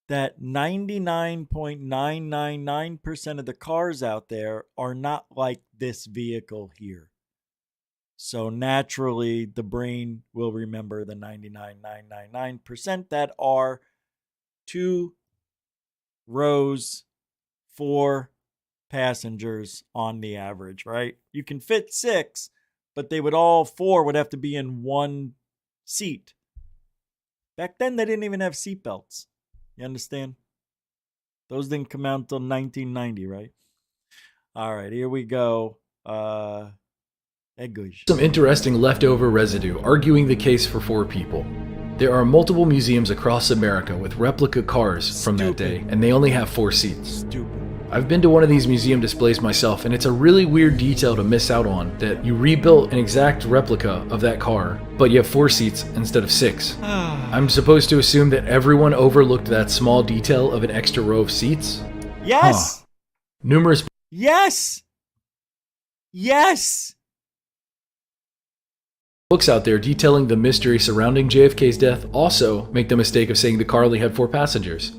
that 99.999% of the cars out there are not like this vehicle here. So naturally, the brain will remember the 99.999% that are 2 rows, 4 passengers on the average, right? You can fit 6, but they would all 4 would have to be in one seat. Back then, they didn't even have seatbelts. You understand? Those didn't come out until 1990, right? All right, here we go. Some interesting leftover residue arguing the case for 4 people. There are multiple museums across America with replica cars from that day, and they only have 4 seats. Stupid. I've been to one of these museum displays myself, and it's a really weird detail to miss out on, that you rebuilt an exact replica of that car, but you have 4 seats instead of 6. I'm supposed to assume that everyone overlooked that small detail of an extra row of seats? Yes! Numerous... Yes! Yes! Books out there detailing the mystery surrounding JFK's death also make the mistake of saying the car only had 4 passengers.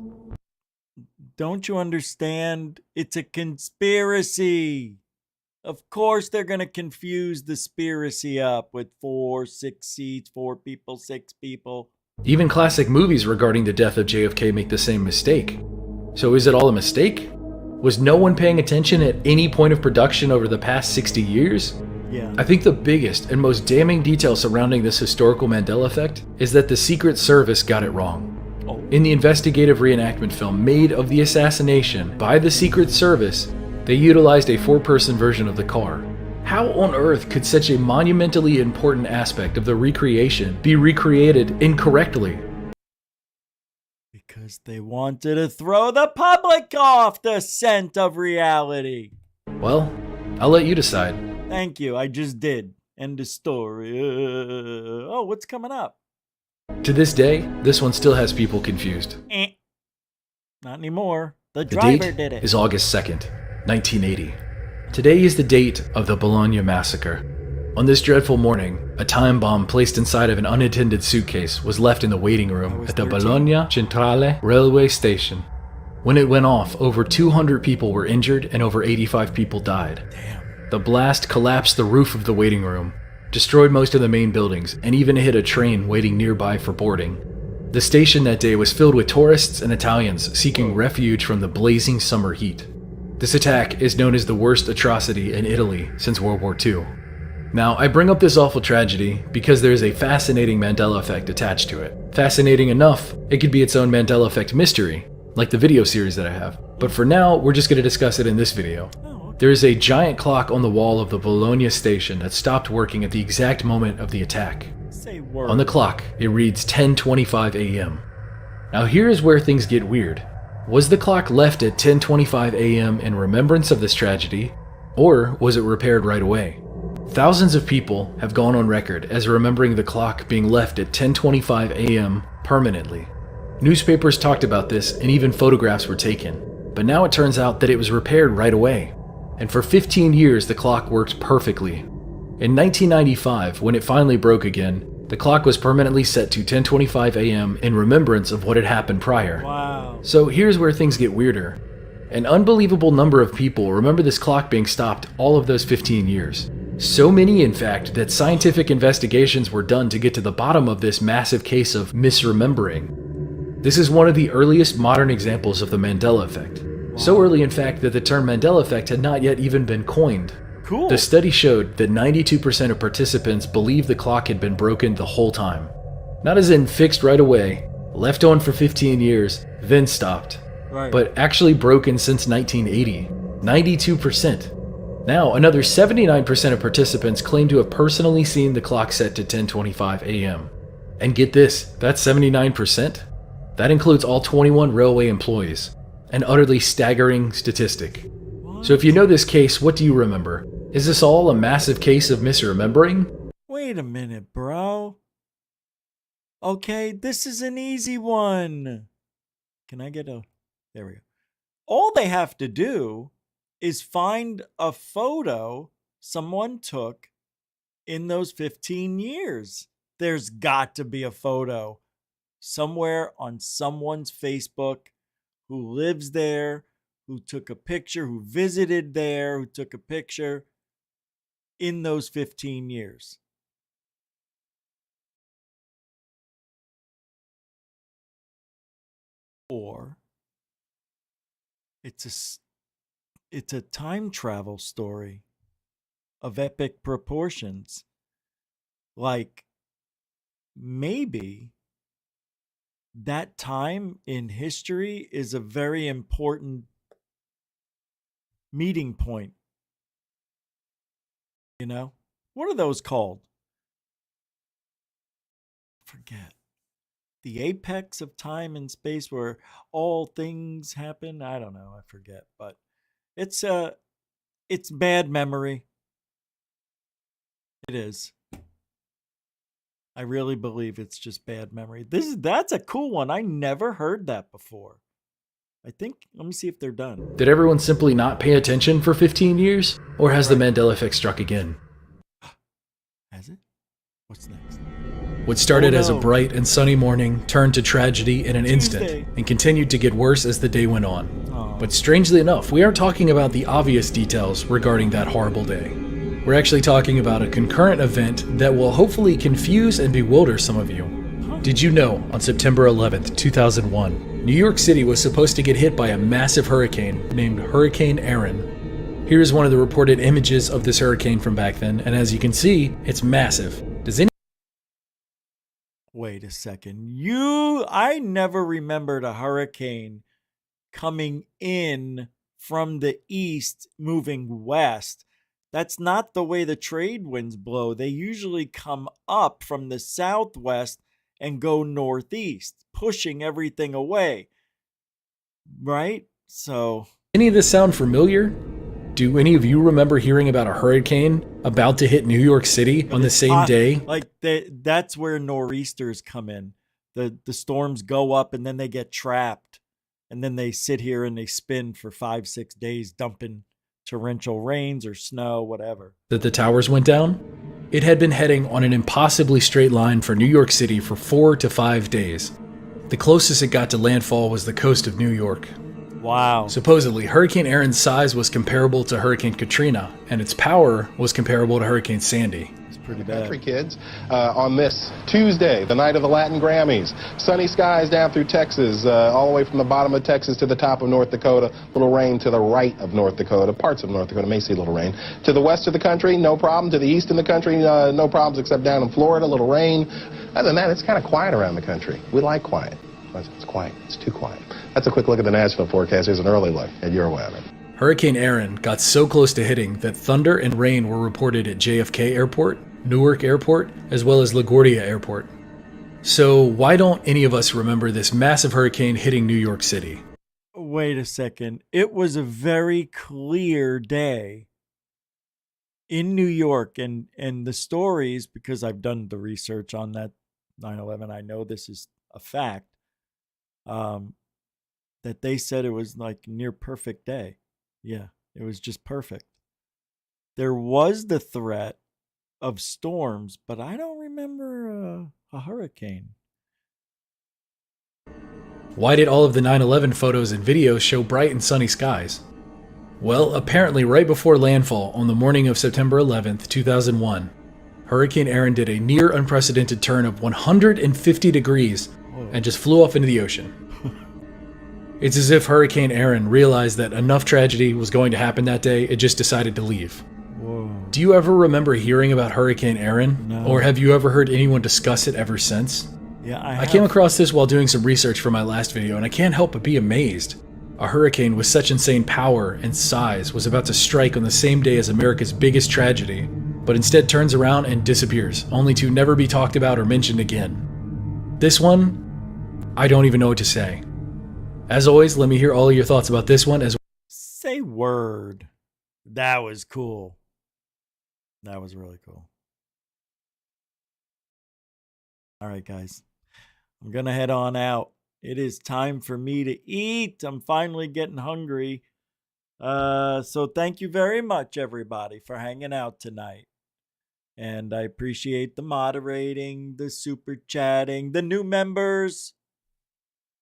Don't you understand? It's a conspiracy. Of course they're going to confuse the conspiracy up with 4, 6 seats, 4 people, 6 people. Even classic movies regarding the death of JFK make the same mistake. So is it all a mistake? Was no one paying attention at any point of production over the past 60 years? Yeah. I think the biggest and most damning detail surrounding this historical Mandela effect is that the Secret Service got it wrong. In the investigative reenactment film made of the assassination by the Secret Service, they utilized a 4-person version of the car. How on earth could such a monumentally important aspect of the recreation be recreated incorrectly? Because they wanted to throw the public off the scent of reality. Well, I'll let you decide. Thank you, I just did. End of story. Oh, what's coming up? To this day, this one still has people confused. Not anymore. The The driver date did it. is August 2nd, 1980. Today is the date of the Bologna Massacre. On this dreadful morning, a time bomb placed inside of an unattended suitcase was left in the waiting room at the Bologna Centrale railway station. When it went off, over 200 people were injured and over 85 people died. The blast collapsed the roof of the waiting room, destroyed most of the main buildings, and even hit a train waiting nearby for boarding. The station that day was filled with tourists and Italians seeking refuge from the blazing summer heat. This attack is known as the worst atrocity in Italy since World War II. Now, I bring up this awful tragedy because there is a fascinating Mandela effect attached to it. Fascinating enough, it could be its own Mandela effect mystery, like the video series that I have. But for now, we're just going to discuss it in this video. There is a giant clock on the wall of the Bologna station that stopped working at the exact moment of the attack. On the clock, it reads 10:25 a.m. Now here is where things get weird. Was the clock left at 10:25 a.m. in remembrance of this tragedy, or was it repaired right away? Thousands of people have gone on record as remembering the clock being left at 10:25 a.m. permanently. Newspapers talked about this and even photographs were taken, but now it turns out that it was repaired right away. And for 15 years the clock worked perfectly. In 1995, when it finally broke again, the clock was permanently set to 10:25 a.m. in remembrance of what had happened prior. Wow. So here's where things get weirder. An unbelievable number of people remember this clock being stopped all of those 15 years. So many, in fact, that scientific investigations were done to get to the bottom of this massive case of misremembering. This is one of the earliest modern examples of the Mandela effect. So early, in fact, that the term Mandela effect had not yet even been coined. Cool. The study showed that 92% of participants believed the clock had been broken the whole time. Not as in fixed right away, left on for 15 years, then stopped. Right. But actually broken since 1980. 92%. Now, another 79% of participants claim to have personally seen the clock set to 10:25 a.m. And get this, that's 79%? That includes all 21 railway employees. An utterly staggering statistic. So if you know this case, what do you remember? Is this all a massive case of misremembering? Wait a minute, bro. Okay, this is an easy one. Can I get a... There we go. All they have to do is find a photo someone took in those 15 years. There's got to be a photo somewhere on someone's Facebook who lives there, who took a picture, who visited there, who took a picture in those 15 years. Or it's a time travel story of epic proportions. Like, maybe that time in history is a very important meeting point. You know? What are those called? Forget. The apex of time and space where all things happen. I don't know. I forget. But it's bad memory. It is. I really believe it's just bad memory. That's a cool one. I never heard that before. I think, let me see if they're done. Did everyone simply not pay attention for 15 years? Or has the Mandela effect struck again? Has it? What's next? What started as a bright and sunny morning turned to tragedy in an instant and continued to get worse as the day went on. But strangely enough, we aren't talking about the obvious details regarding that horrible day. We're actually talking about a concurrent event that will hopefully confuse and bewilder some of you. Did you know, on September 11th, 2001, New York City was supposed to get hit by a massive hurricane named Hurricane Aaron? Here's one of the reported images of this hurricane from back then, and as you can see, it's massive. Wait a second. I never remembered a hurricane coming in from the east, moving west. That's not the way the trade winds blow. They usually come up from the southwest and go northeast, pushing everything away. Right? So... Any of this sound familiar? Do any of you remember hearing about a hurricane about to hit New York City on the same day? Like, that's where nor'easters come in. The storms go up and then they get trapped. And then they sit here and they spin for 5-6 days, dumping torrential rains or snow, whatever. That the towers went down? It had been heading on an impossibly straight line for New York City for 4 to 5 days. The closest it got to landfall was the coast of New York. Wow. Supposedly, Hurricane Aaron's size was comparable to Hurricane Katrina, and its power was comparable to Hurricane Sandy. It's pretty bad. Country kids, on this Tuesday, the night of the Latin Grammys. Sunny skies down through Texas, all the way from the bottom of Texas to the top of North Dakota. Little rain to the right of North Dakota. Parts of North Dakota may see a little rain. To the west of the country, no problem. To the east in the country, no problems except down in Florida, little rain. Other than that, it's kind of quiet around the country. We like quiet. It's quiet. It's too quiet. That's a quick look at the national forecast. Here's an early look at your weather. Hurricane Aaron got so close to hitting that thunder and rain were reported at JFK Airport, Newark Airport, as well as LaGuardia Airport. So why don't any of us remember this massive hurricane hitting New York City? Wait a second. It was a very clear day in New York, and the stories, because I've done the research on that 9/11, I know this is a fact, that they said it was like near perfect day. Yeah, it was just perfect. There was the threat of storms, but I don't remember a hurricane. Why did all of the 9/11 photos and videos show bright and sunny skies? Well, apparently right before landfall on the morning of September 11th, 2001, Hurricane Aaron did a near unprecedented turn of 150 degrees and just flew off into the ocean. It's as if Hurricane Aaron realized that enough tragedy was going to happen that day, it just decided to leave. Whoa. Do you ever remember hearing about Hurricane Aaron? No. Or have you ever heard anyone discuss it ever since? Yeah, I came across this while doing some research for my last video, and I can't help but be amazed. A hurricane with such insane power and size was about to strike on the same day as America's biggest tragedy, but instead turns around and disappears, only to never be talked about or mentioned again. This one, I don't even know what to say. As always, let me hear all of your thoughts about this one as well. Say word. That was cool. That was really cool. All right, guys. I'm going to head on out. It is time for me to eat. I'm finally getting hungry. So thank you very much, everybody, for hanging out tonight. And I appreciate the moderating, the super chatting, the new members.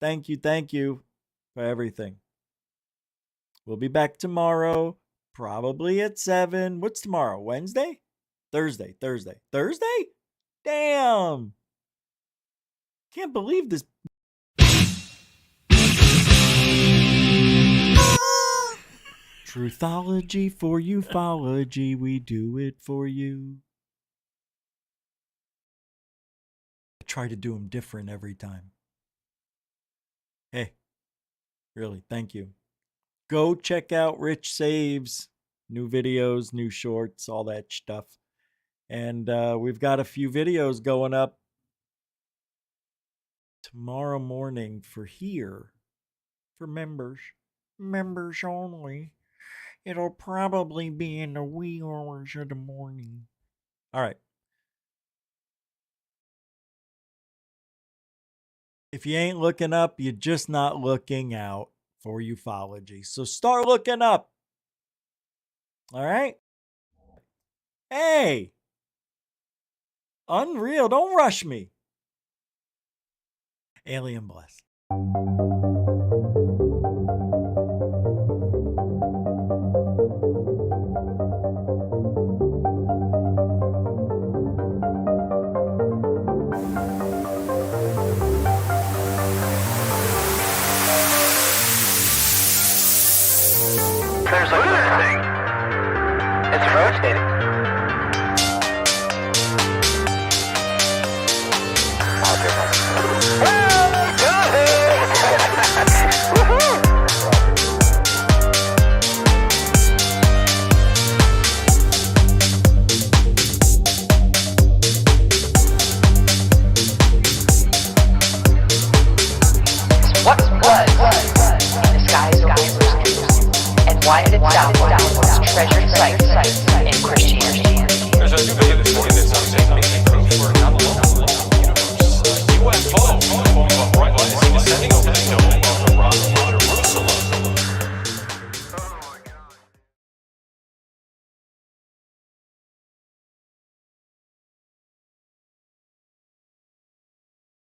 Thank you for everything. We'll be back tomorrow, probably at 7. What's tomorrow? Wednesday? Thursday? Damn. Can't believe this. Truthology for ufology, we do it for you. I try to do them different every time. Hey, really, thank you. Go check out Rich Saves. New videos, new shorts, all that stuff. And we've got a few videos going up tomorrow morning for here, for members. Members only. It'll probably be in the wee hours of the morning. All right. If you ain't looking up, you're just not looking out for ufology. So start looking up. All right? Hey! Unreal. Don't rush me. Alien bless. There's a good thing. It's rotating. What was in the skies over and why did it downward treasured sites in Christianity?